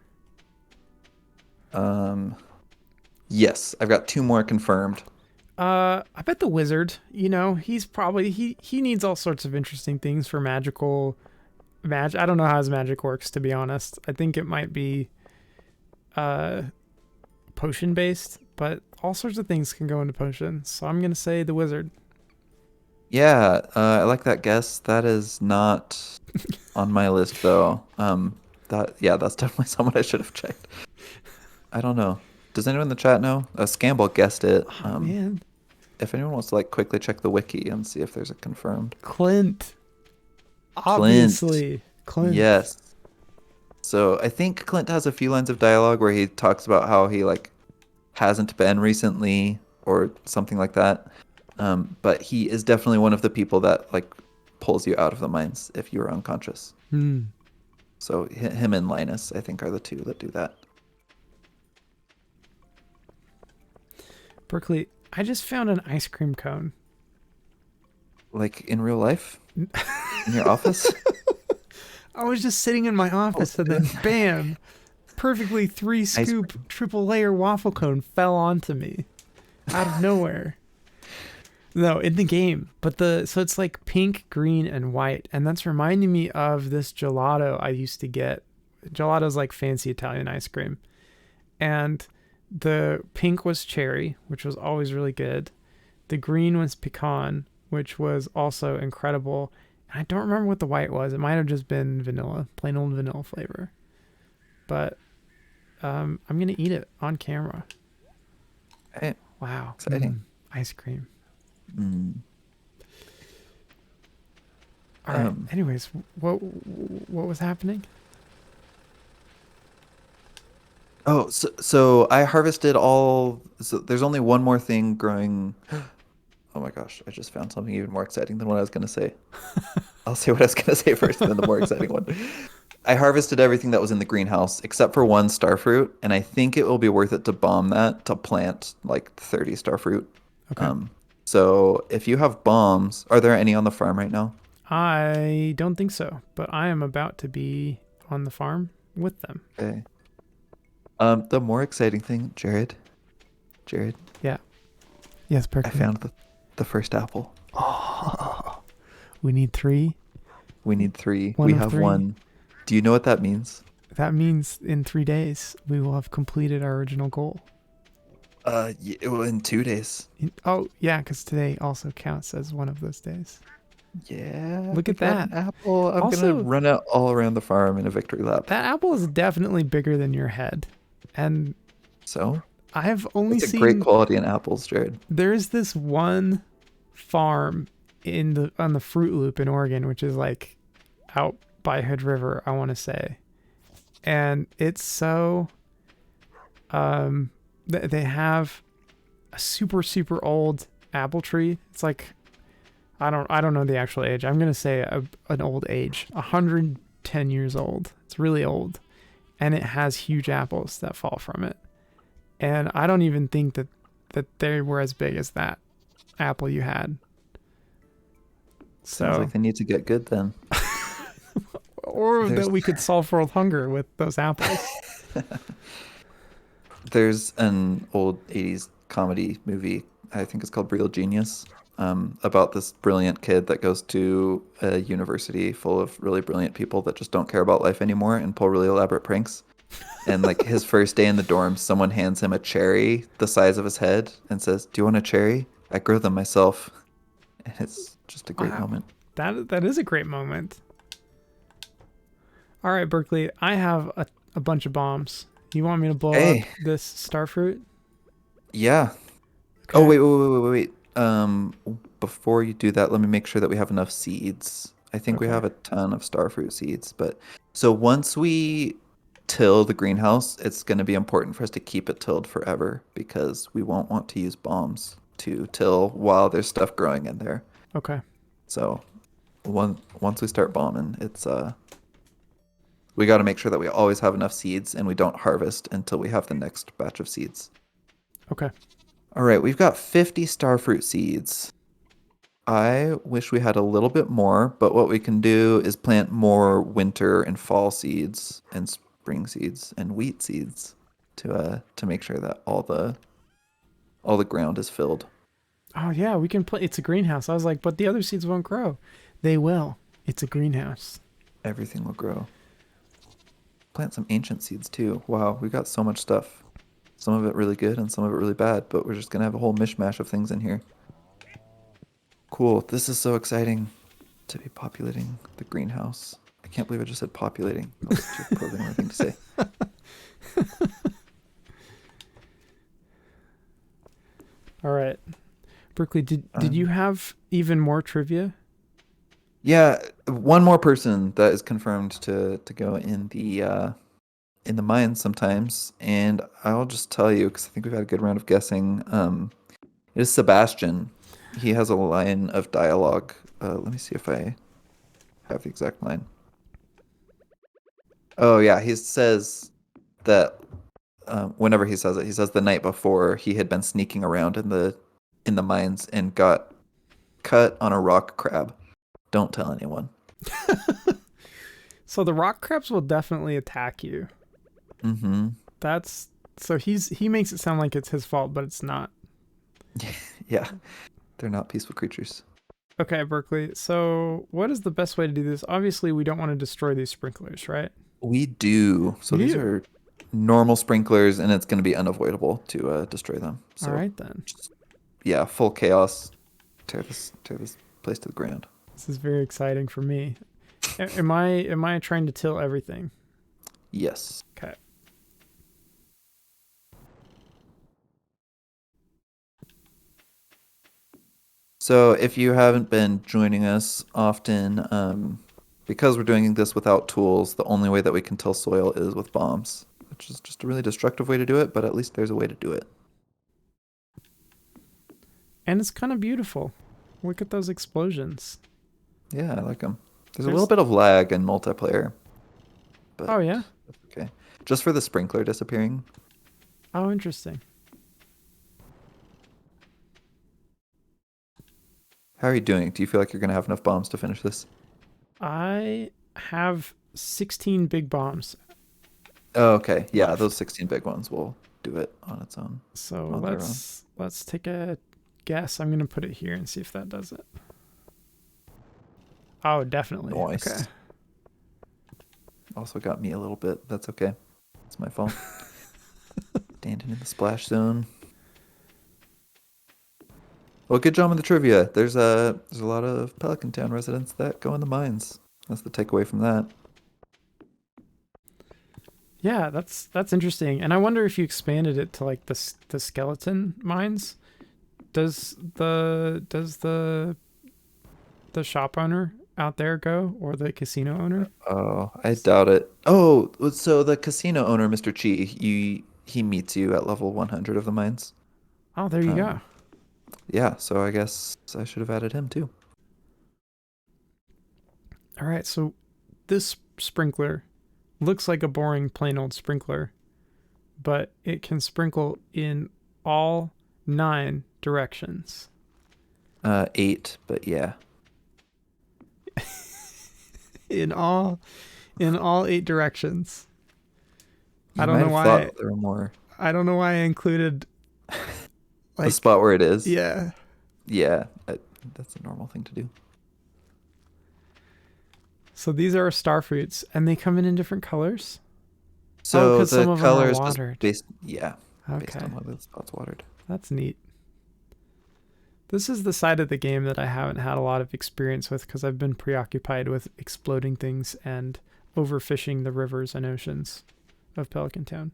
Yes, I've got 2 more confirmed. I bet the wizard, he's probably he needs all sorts of interesting things for magical magic. I don't know how his magic works, to be honest. I think it might be potion based, but all sorts of things can go into potions. So I'm gonna say the wizard. Yeah, I like that guess. That is not on my list though. That's definitely someone I should have checked. I don't know. Does anyone in the chat know? Scamble guessed it. Oh man, If anyone wants to like quickly check the wiki and see if there's a confirmed. Clint. Obviously, Clint. Yes. So I think Clint has a few lines of dialogue where he talks about how he like hasn't been recently or something like that. But he is definitely one of the people that like pulls you out of the mines if you are unconscious. So him and Linus, I think, are the two that do that. Berkeley, I just found an ice cream cone. Like in real life? In your office? I was just sitting in my office and then bam, perfectly 3 scoop triple layer waffle cone fell onto me out of nowhere. No, in the game, but so it's like pink, green, and white, and that's reminding me of this gelato I used to get. Gelato's like fancy Italian ice cream, and the pink was cherry, which was always really good. The green was pecan, which was also incredible. I don't remember what the white was. It might have just been vanilla, plain old vanilla flavor. But I'm gonna eat it on camera. Hey, wow, exciting. Ice cream. All right. Anyways, what was happening? Oh, so I harvested all. So there's only one more thing growing. Oh my gosh, I just found something even more exciting than what I was gonna say. I'll say what I was gonna say first, and then the more exciting one. I harvested everything that was in the greenhouse except for 1 starfruit, and I think it will be worth it to bomb that to plant like 30 starfruit. Okay. So if you have bombs, are there any on the farm right now? I don't think so, but I am about to be on the farm with them. Okay. The more exciting thing, Jared. Yeah. Yes, I perfect. found the first apple. Oh, we need 3. We need 3. One We of have 3. 1. Do you know what that means? That means in 3 days we will have completed our original goal. In 2 days. Oh yeah, because today also counts as one of those days. Yeah. Look at we got that. an apple. I'm Also, gonna run it all around the farm in a victory lap. That apple is definitely bigger than your head, and So I have only it's a seen great quality in apples, Jared. there's this one farm on the Fruit Loop in Oregon, which is like out by Hood River, I want to say, and it's so they have a super old apple tree. It's like I don't know the actual age. I'm gonna say an old age, 110 years old. It's really old, and it has huge apples that fall from it. And I don't even think that they were as big as that apple you had. Sounds like they need to get good then. Or that we could solve world hunger with those apples. There's an old 80s comedy movie, I think it's called Real Genius, about this brilliant kid that goes to a university full of really brilliant people that just don't care about life anymore and pull really elaborate pranks. And like his first day in the dorm, someone hands him a cherry the size of his head and says, "Do you want a cherry? I grow them myself." And it's just a great Wow. moment. That is a great moment. All right, Berkeley, I have a bunch of bombs. You want me to blow up Hey, this starfruit? yeah. Oh, Okay. wait. Before you do that, let me make sure that we have enough seeds. I think we Okay. have a ton of starfruit seeds, but so once we till the greenhouse, it's going to be important for us to keep it tilled forever because we won't want to use bombs to till while there's stuff growing in there. Okay. So once we start bombing, it's we got to make sure that we always have enough seeds and we don't harvest until we have the next batch of seeds. Okay. All right, we've got 50 starfruit seeds. I wish we had a little bit more, but what we can do is plant more winter and fall seeds and spring seeds and wheat seeds to make sure that all the ground is filled. Oh yeah, we can play. It's a greenhouse. I was like, but the other seeds won't grow. They will. It's a greenhouse. Everything will grow. Plant some ancient seeds too. Wow, we got so much stuff. Some of it really good and some of it really bad, but we're just gonna have a whole mishmash of things in here. Cool. This is so exciting to be populating the greenhouse. I can't believe I just said populating. That was such a programmer thing to say. All right, Berkeley. Did you Um, have even more trivia? yeah, one more person that is confirmed to go in the mines sometimes, and I'll just tell you because I think we've had a good round of guessing. It is Sebastian. He has a line of dialogue. Let me see if I have the exact line. Oh yeah, he says that whenever he says it, he says the night before he had been sneaking around in the mines and got cut on a rock crab. Don't tell anyone. So the rock crabs will definitely attack you. Mm-hmm. That's so he makes it sound like it's his fault, but it's not. Yeah, they're not peaceful creatures. Okay, Berkeley. So what is the best way to do this? Obviously, we don't want to destroy these sprinklers, right? We do. So We these do. are normal sprinklers, and it's going to be unavoidable to destroy them. All So right then. just, yeah, full chaos. Tear this place to the ground. This is very exciting for me. Am I trying to till everything? Yes. Okay. So if you haven't been joining us often, because we're doing this without tools, the only way that we can till soil is with bombs, which is just a really destructive way to do it, but at least there's a way to do it. And it's kind of beautiful. Look at those explosions. Yeah, I like them. There's a little There's bit of lag in multiplayer, but Oh yeah. that's okay. Just for the sprinkler disappearing. Oh, interesting. How are you doing? Do you feel like you're gonna have enough bombs to finish this? I have 16 big bombs Oh, okay. Yeah, those left. 16 big ones will do it on its own, So on their own. let's take a guess. I'm gonna put it here and see if that does it. Oh, definitely. Okay. Nice. Also got me a little bit. That's okay. It's my fault. Standing in the splash zone. Well, good job on the trivia. There's a lot of Pelican Town residents that go in the mines. That's the takeaway from that. Yeah, that's interesting. And I wonder if you expanded it to like the skeleton mines. Does the shop owner out there go, or the casino owner? Oh, I doubt it. Oh, so the casino owner, Mr. Chi, he meets you at level 100 of the mines. Oh, there you go. Um, yeah, so I guess I should have added him too. All right, so this sprinkler looks like a boring plain old sprinkler, but it can sprinkle in all 9 directions. 8, but yeah. In all in all 8 directions. I You don't might know have why thought there were more. I don't know why I included The like spot where it is. yeah. Yeah, that's a normal thing to do. So these are star fruits, and they come in different colors. Oh, So because some the of them are color is just watered. based, yeah, based Okay, on whether the spot's watered. that's neat. This is the side of the game that I haven't had a lot of experience with because I've been preoccupied with exploding things and overfishing the rivers and oceans of Pelican Town.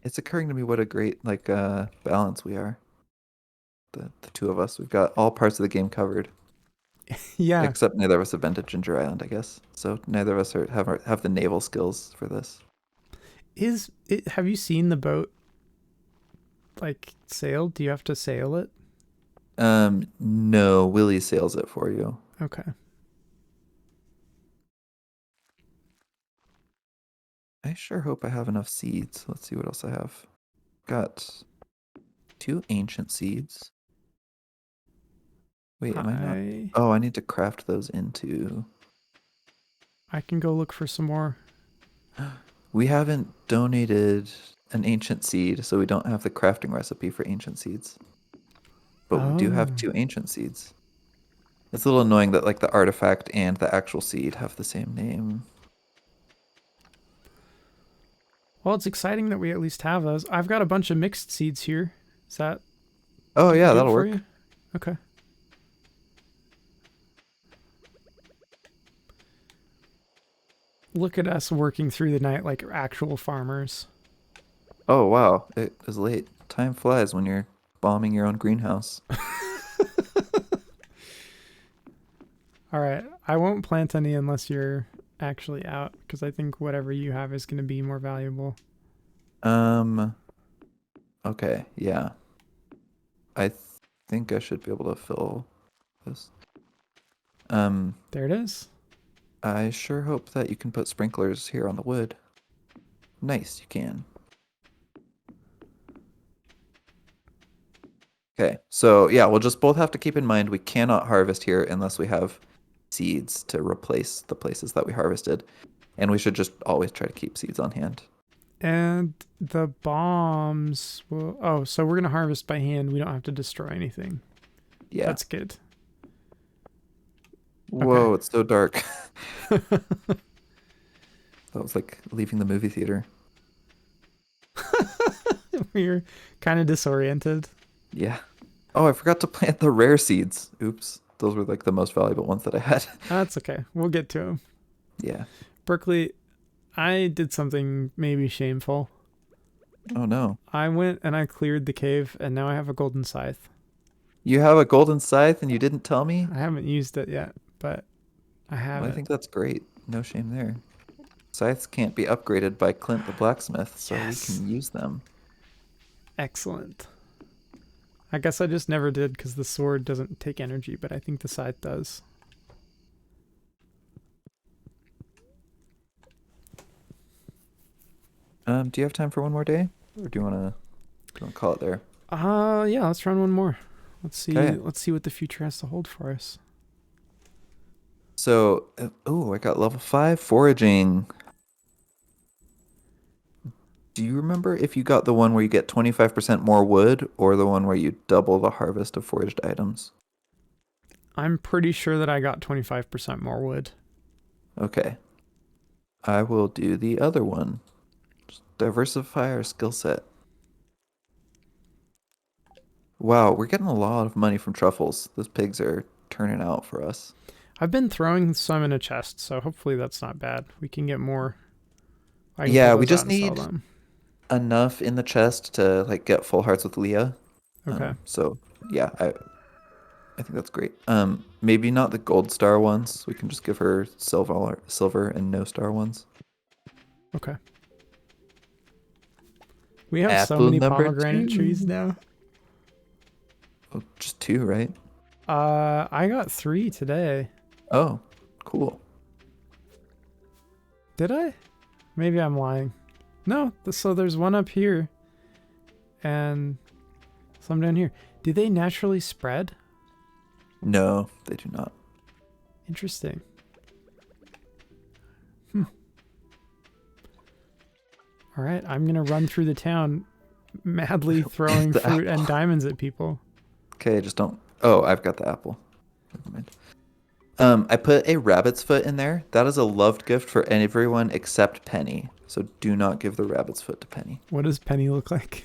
It's occurring to me what a great like balance we are. The two of us, we've got all parts of the game covered, Yeah, except neither of us have been to Ginger Island, I guess. So neither of us have the naval skills for this. is it? Have you seen the boat like sail? Do you have to sail it? No, Willie sails it for you. Okay. I sure hope I have enough seeds. Let's see what else I have. Got 2 ancient seeds. Wait, am I not? I Oh, I need to craft those into. I can go look for some more. We haven't donated an ancient seed, so we don't have the crafting recipe for ancient seeds. But we do have Oh. 2 ancient seeds. It's a little annoying that like the artifact and the actual seed have the same name. Well, it's exciting that we at least have those. I've got a bunch of mixed seeds here. Is that Oh yeah, good that'll for work. you? Okay. Look at us working through the night like actual farmers. Oh wow, it is late. Time flies when you're bombing your own greenhouse. All right. I won't plant any unless you're actually out because I think whatever you have is going to be more valuable. Um, okay, yeah. I think I should be able to fill this. Um, There it is. I sure hope that you can put sprinklers here on the wood. Nice, you can. Okay, so yeah, we'll just both have to keep in mind we cannot harvest here unless we have seeds to replace the places that we harvested. And we should just always try to keep seeds on hand. And the bombs will. Oh, so we're going to harvest by hand. We don't have to destroy anything. Yeah. That's good. Okay. Whoa, it's so dark. That was like leaving the movie theater. We're kind of disoriented. Yeah. Oh, I forgot to plant the rare seeds. Oops. Those were like the most valuable ones that I had. That's okay. We'll get to them. Yeah. Berkeley, I did something maybe shameful. Oh no. I went and I cleared the cave, and now I have a golden scythe. You have a golden scythe and you didn't tell me? I haven't used it yet, but I have Well, I it. think that's great. No shame there. Scythes can't be upgraded by Clint the blacksmith, so we Yes. can use them. Excellent. I guess I just never did because the sword doesn't take energy, but I think the scythe does. Do you have time for one more day? Or do you wanna call it there? Yeah, let's run one more. Let's see. Okay. Let's see what the future has to hold for us. So, oh, I got level 5 foraging. Do you remember if you got the one where you get 25% more wood or the one where you double the harvest of foraged items? I'm pretty sure that I got 25% more wood. Okay. I will do the other one. Just diversify our skill set. Wow, we're getting a lot of money from truffles. Those pigs are turning out for us. I've been throwing some in a chest, so hopefully that's not bad. We can get more. I can pull Yeah, we those out just and sell need them. enough in the chest to like get full hearts with Leah. Okay. So yeah, I think that's great. Maybe not the gold star ones. We can just give her silver and no star ones. Okay. We have so Apple many number pomegranate trees 2. now. Oh, just 2, right? I got 3 today. Oh, cool. Did I? Maybe I'm lying. No, so there's one up here and some down here. Do they naturally spread? No, they do not. Interesting. All right, I'm gonna run through the town, madly throwing The fruit and apple. diamonds at people. Okay, just don't. Oh, I've got the apple. Never mind. I put a rabbit's foot in there. That is a loved gift for everyone except Penny. So do not give the rabbit's foot to Penny. What does Penny look like?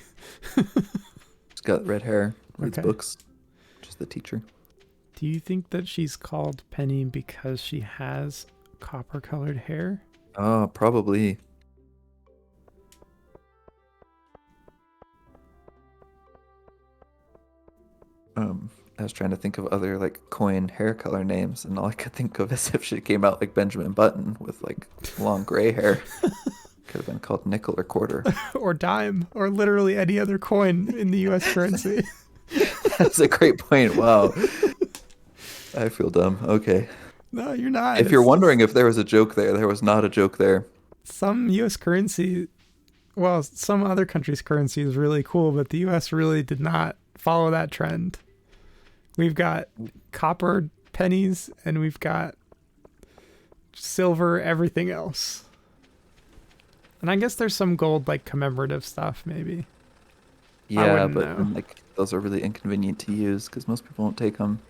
She's got red hair, reads Okay. books, just the teacher. Do you think that she's called Penny because she has copper colored hair? Oh, probably. I was trying to think of other like coin hair color names, and all I could think of is if she came out like Benjamin Button with like long gray hair. Could have been called nickel or quarter. Or dime? Or literally any other coin in the US currency? That's a great point. Wow. I feel dumb. Okay. No, you're not. If you're It's just wondering if there was a joke there, there was not a joke there. some US currency. Well, some other countries' currency is really cool, but the US really did not follow that trend. We've got copper pennies and we've got silver, everything else. And I guess there's some gold, like commemorative stuff, maybe. I Yeah, wouldn't but know. then, like those are really inconvenient to use because most people won't take them.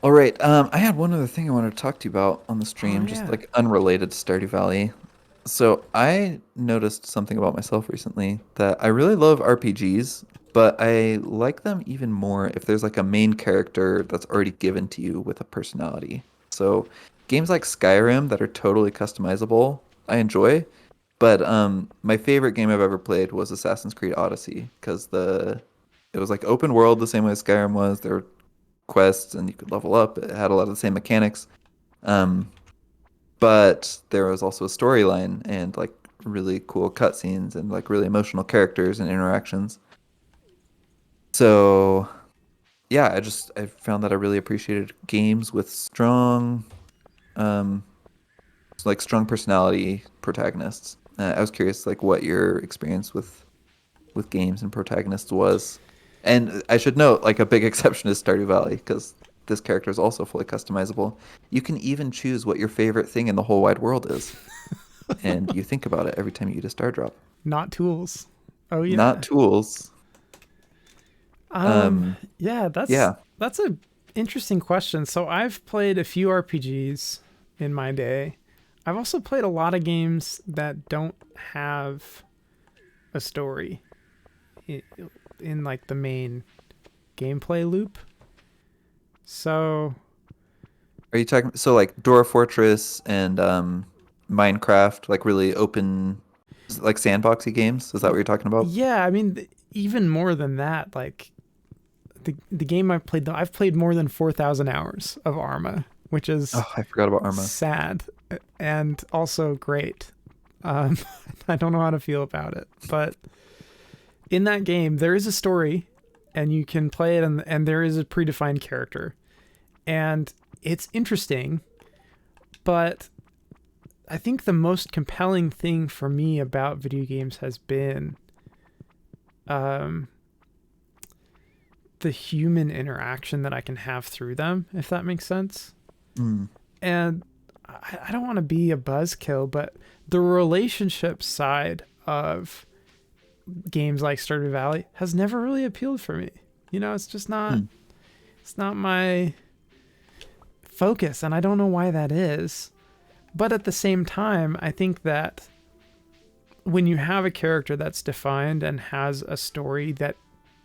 All right. I had one other thing I wanted to talk to you about on the Oh, stream, just yeah. like unrelated to Stardew Valley. So I noticed something about myself recently that I really love RPGs, but I like them even more if there's like a main character that's already given to you with a personality. So games like Skyrim that are totally customizable, I enjoy. But my favorite game I've ever played was Assassin's Creed Odyssey because the it was like open world the same way Skyrim was. There were quests and you could level up. It had a lot of the same mechanics. Um, but there was also a storyline and like really cool cutscenes and like really emotional characters and interactions. So yeah, I found that I really appreciated games with strong um like strong personality protagonists. I was curious like what your experience with games and protagonists was. And I should note, like a big exception is Stardew Valley, because this character is also fully customizable. You can even choose what your favorite thing in the whole wide world is, and you think about it every time you eat a star drop. Not tools. Oh, Not yeah. tools. Um, Um, yeah, that's yeah. that's a interesting question. So I've played a few RPGs in my day. I've also played a lot of games that don't have a story in, in like the main gameplay loop. So Are you talking so like Dora Fortress and Minecraft, like really open, like sandboxy games? Is that what you're talking about? yeah, I mean even more than that, like the game I've played, I've played more than 4,000 hours of Arma, which is Oh, I forgot about Arma. sad and also great. Um, I don't know how to feel about it, but in that game there is a story, and you can play it, and there is a predefined character, and it's interesting. But I think the most compelling thing for me about video games has been um, the human interaction that I can have through them, if that makes sense. Mm. And I don't want to be a buzzkill, but the relationship side of games like Stardew Valley has never really appealed for me. You know, it's just not Mm. it's not my focus, and I don't know why that is. But at the same time, I think that when you have a character that's defined and has a story that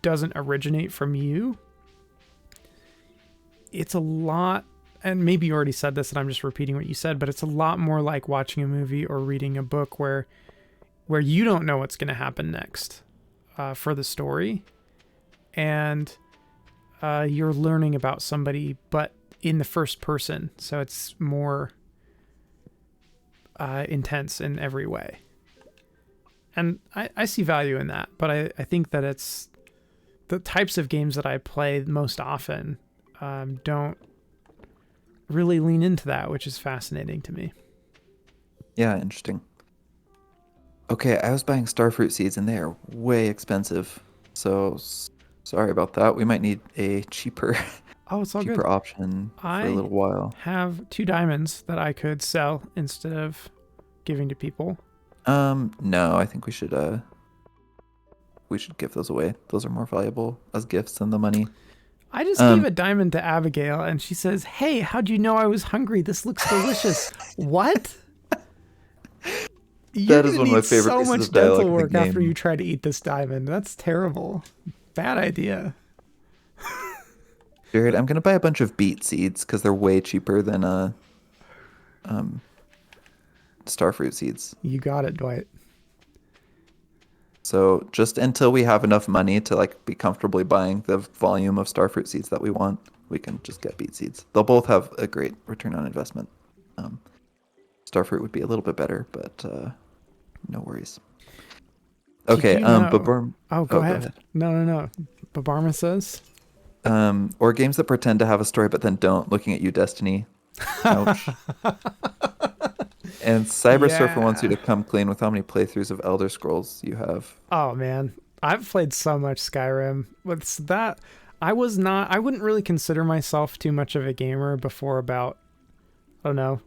doesn't originate from you, it's a lot, and maybe you already said this and I'm just repeating what you said, but it's a lot more like watching a movie or reading a book where you don't know what's going to happen next for the story, and you're learning about somebody, but in the first person, so it's more intense in every way. And I see value in that, but I think that it's the types of games that I play most often don't really lean into that, which is fascinating to me. Yeah, interesting. Okay, I was buying starfruit seeds and they are way expensive. So sorry about that. We might need a cheaper Oh, it's all good. cheaper option for a I little while. have 2 diamonds that I could sell instead of giving to people? No, I think we should give those away. Those are more valuable as gifts than the money. I just gave Um, a diamond to Abigail, and she says, "Hey, how'd you know I was hungry? This looks delicious." What? You're that is gonna one of my need favorite so pieces much of dialogue dental in the work after you game. try to eat this diamond. That's terrible. Bad idea. Jared, I'm gonna buy a bunch of beet seeds because they're way cheaper than um starfruit seeds. You got it, Dwight. So just until we have enough money to like be comfortably buying the volume of starfruit seeds that we want, we can just get beet seeds. They'll both have a great return on investment. Um, starfruit would be a little bit better, but no worries. Did Okay, you know? but Oh, go oh, go ahead. ahead. No. Babarma says. Or games that pretend to have a story but then don't. Looking at you, Destiny. Ouch. And Cyber Surfer wants you Yeah. to come clean with how many playthroughs of Elder Scrolls you have. Oh man, I've played so much Skyrim. With that, I was not. I wouldn't really consider myself too much of a gamer before about, I don't know,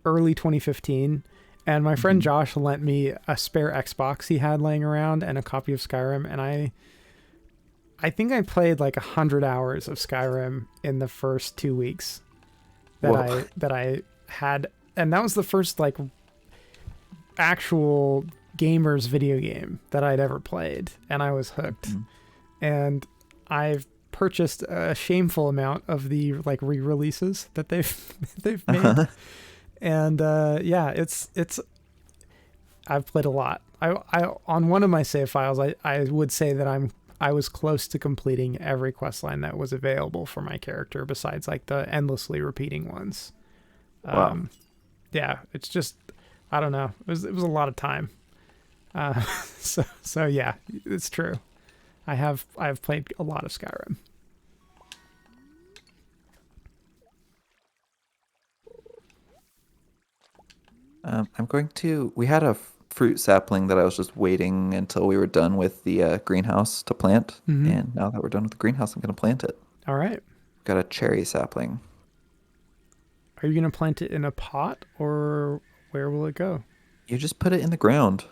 early 2015. And my friend Hmm. Josh lent me a spare Xbox he had laying around and a copy of Skyrim, and I think I played like 100 hours of Skyrim in the first 2 weeks that Whoa. I had, and that was the first like actual gamers video game that I'd ever played, and I was hooked. Mhm. And I've purchased a shameful amount of the like re-releases that they've they've made, and yeah, it's I've played a lot. I on one of my save files, I would say that I was close to completing every quest line that was available for my character, besides like the endlessly repeating ones. Wow. Um, yeah, it's just I don't know. It was a lot of time. Uh, so yeah, it's true. I've played a lot of Skyrim. I'm going to. We had a fruit sapling that I was just waiting until we were done with the greenhouse to plant. Mm-hmm. And now that we're done with the greenhouse, I'm going to plant it. All right. Got a cherry sapling. Are you gonna plant it in a pot or where will it go? You just put it in the ground.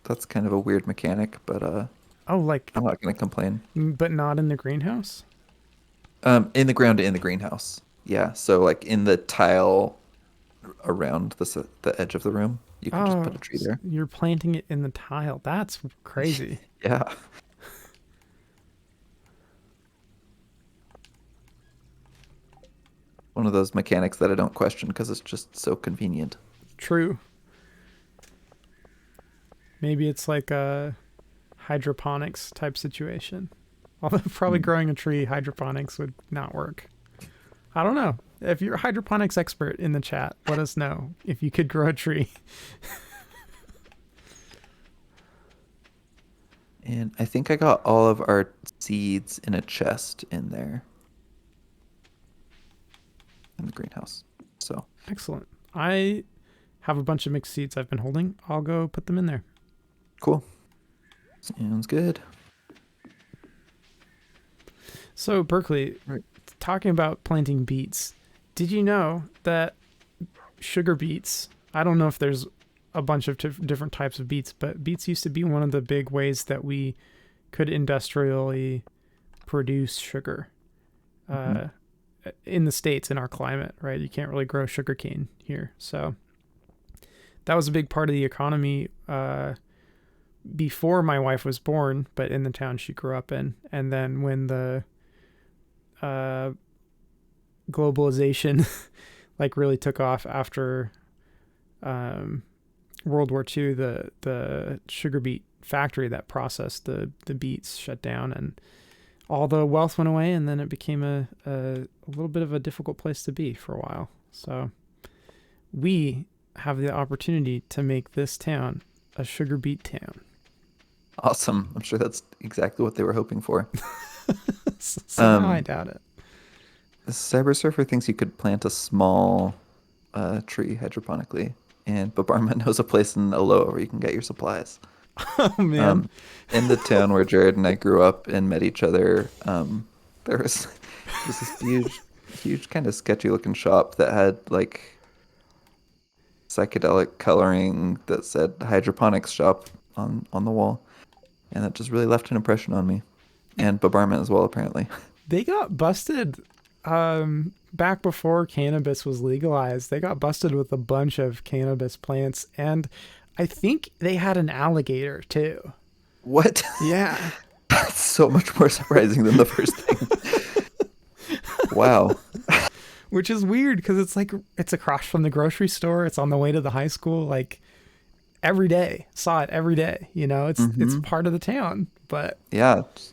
That's kind of a weird mechanic, but Oh, like, I'm not going to complain. but not in the greenhouse. In the ground in the greenhouse. Yeah, so like in the tile around the edge of the room, you can just put Oh, a tree there. you're planting it in the tile. That's crazy. Yeah. One of those mechanics that I don't question because it's just so convenient. True. Maybe it's like a hydroponics type situation. Although probably Hmm. growing a tree hydroponics would not work. I don't know. If you're a hydroponics expert in the chat, let us know if you could grow a tree. And I think I got all of our seeds in a chest in there in the greenhouse. So Excellent. I have a bunch of mixed seeds I've been holding. I'll go put them in there. cool. Sounds good. So, Berkeley, Right. talking about planting beets, did you know that sugar beets, I don't know if there's a bunch of different types of beets, but beets used to be one of the big ways that we could industrially produce sugar Hmm. uh, in the States, in our climate, right? You can't really grow sugarcane here. So that was a big part of the economy before my wife was born, but in the town she grew up in. And then when the uh, globalization like really took off after um, World War II, the sugar beet factory that processed the beets shut down, and all the wealth went away, and then it became a little bit of a difficult place to be for a while. So we have the opportunity to make this town a sugar beet town. Awesome. I'm sure that's exactly what they were hoping for. Somehow I Um, doubt it. the Cyber Surfer thinks you could plant a small tree hydroponically, and Babarma knows a place in Aloha where you can get your supplies. Oh man. Um, in the town where Jared and I grew up and met each other, there was this huge kind of sketchy looking shop that had like psychedelic coloring that said hydroponics shop on the wall, and that just really left an impression on me, and Bobarman as well apparently. They got busted back before cannabis was legalized. They got busted with a bunch of cannabis plants, and I think they had an alligator too. What? Yeah. That's so much more surprising than the first thing. Wow. Which is weird because it's like it's across from the grocery store. It's on the way to the high school. Like every day, saw it every day. You know, it's Hmm. part of the town. But Yeah, it's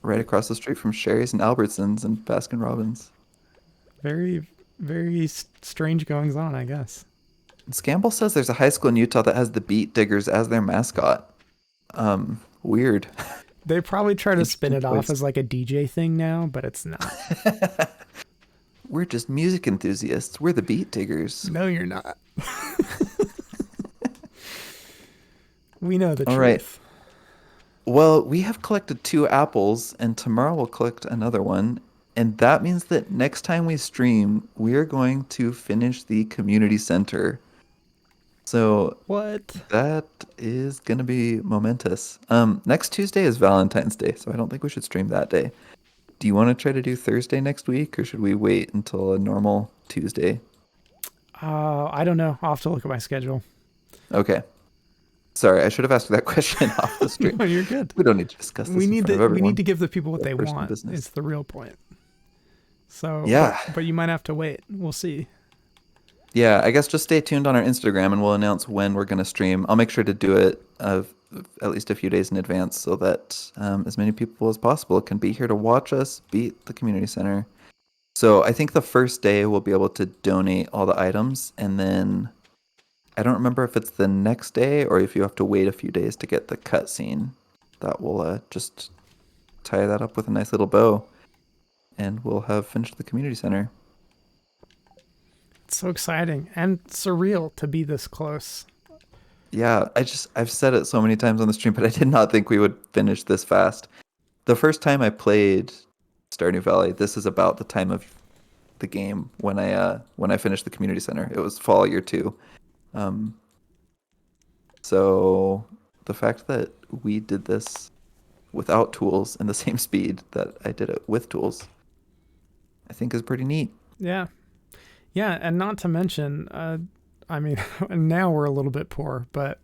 right across the street from Sherry's and Albertsons and Baskin Robbins. very, very strange goings on, I guess. Scamble says there's a high school in Utah that has the Beat Diggers as their mascot. Weird. They probably try to spin Interesting it off choice. as like a DJ thing now, but it's not. We're just music enthusiasts. We're the Beat Diggers. No, you're not. We know the All right. truth. Well, we have collected two apples, and tomorrow we'll collect another one. And that means that next time we stream, we are going to finish the community center. So What? that is going to be momentous. Next Tuesday is Valentine's Day, so I don't think we should stream that day. Do you want to try to do Thursday next week, or should we wait until a normal Tuesday? I don't know. I'll have to look at my schedule. Okay. Sorry, I should have asked that question off the stream. No, you're good. We don't need to discuss this in front of We need everyone. to give the people what We're they first in want. business. Is the real point. So, Yeah. but you might have to wait. We'll see. Yeah, I guess just stay tuned on our Instagram and we'll announce when we're going to stream. I'll make sure to do it at least a few days in advance so that as many people as possible can be here to watch us beat the community center. So I think the first day we'll be able to donate all the items, and then I don't remember if it's the next day or if you have to wait a few days to get the cutscene. That will just tie that up with a nice little bow, and we'll have finished the community center. It's so exciting and surreal to be this close. Yeah, I've said it so many times on the stream, but I did not think we would finish this fast. The first time I played Stardew Valley, this is about the time of the game when I finished the community center. It was fall year 2. Um, so the fact that we did this without tools and the same speed that I did it with tools, I think is pretty neat. Yeah. Yeah, and not to mention, I mean, now we're a little bit poor, but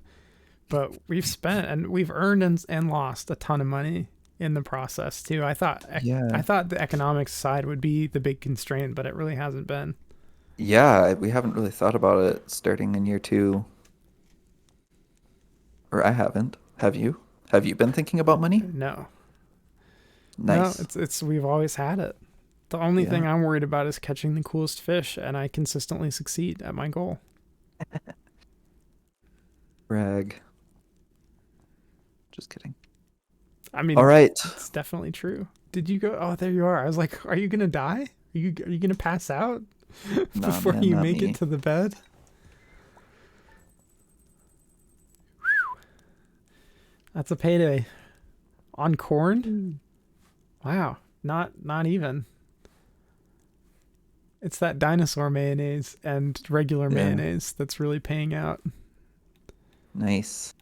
we've spent and we've earned and lost a ton of money in the process too. I Yeah. thought the economics side would be the big constraint, but it really hasn't been. Yeah, we haven't really thought about it starting in year 2, or I haven't. Have you? Have you been thinking about money? No, no, Nice. it's we've always had it. The only thing Yeah. I'm worried about is catching the coolest fish, and I consistently succeed at my goal. Brag. Just kidding. I All mean, right. it's definitely true. Did you go? Oh, there you are. I was like, are you gonna die? Are you gonna pass out Nah, before man, you not make it me. to the bed? That's a payday on corn. Wow, not even. It's that dinosaur mayonnaise and regular Yeah. mayonnaise that's really paying out. Nice.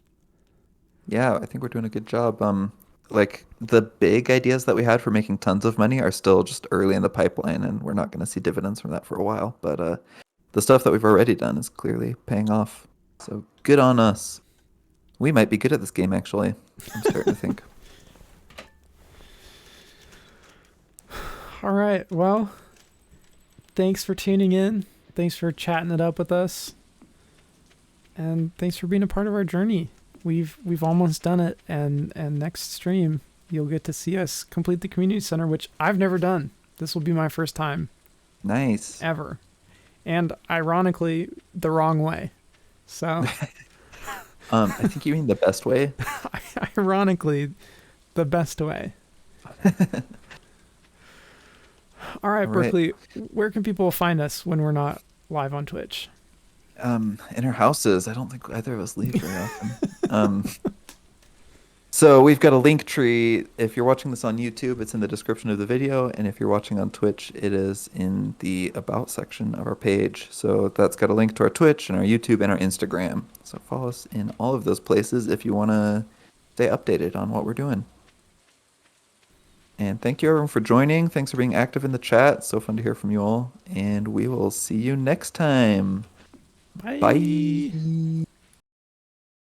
Yeah, I think we're doing a good job. Like the big ideas that we had for making tons of money are still just early in the pipeline, and we're not going to see dividends from that for a while. But the stuff that we've already done is clearly paying off. So good on us. We might be good at this game, actually. I'm starting to think. All right. Well, thanks for tuning in. Thanks for chatting it up with us. And thanks for being a part of our journey. We've almost done it, and next stream you'll get to see us complete the community center, which I've never done. This will be my first time Nice. ever. And ironically, the wrong way. So, I think you mean the best way. ironically, the best way. All right, All right. Berkeley, where can people find us when we're not live on Twitch? In our houses, I don't think either of us leave very often. So we've got a link tree. If you're watching this on YouTube, it's in the description of the video, and if you're watching on Twitch, it is in the About section of our page. So that's got a link to our Twitch and our YouTube and our Instagram. So follow us in all of those places if you want to stay updated on what we're doing. And thank you everyone for joining. Thanks for being active in the chat. So fun to hear from you all. And we will see you next time. Bye. Bye.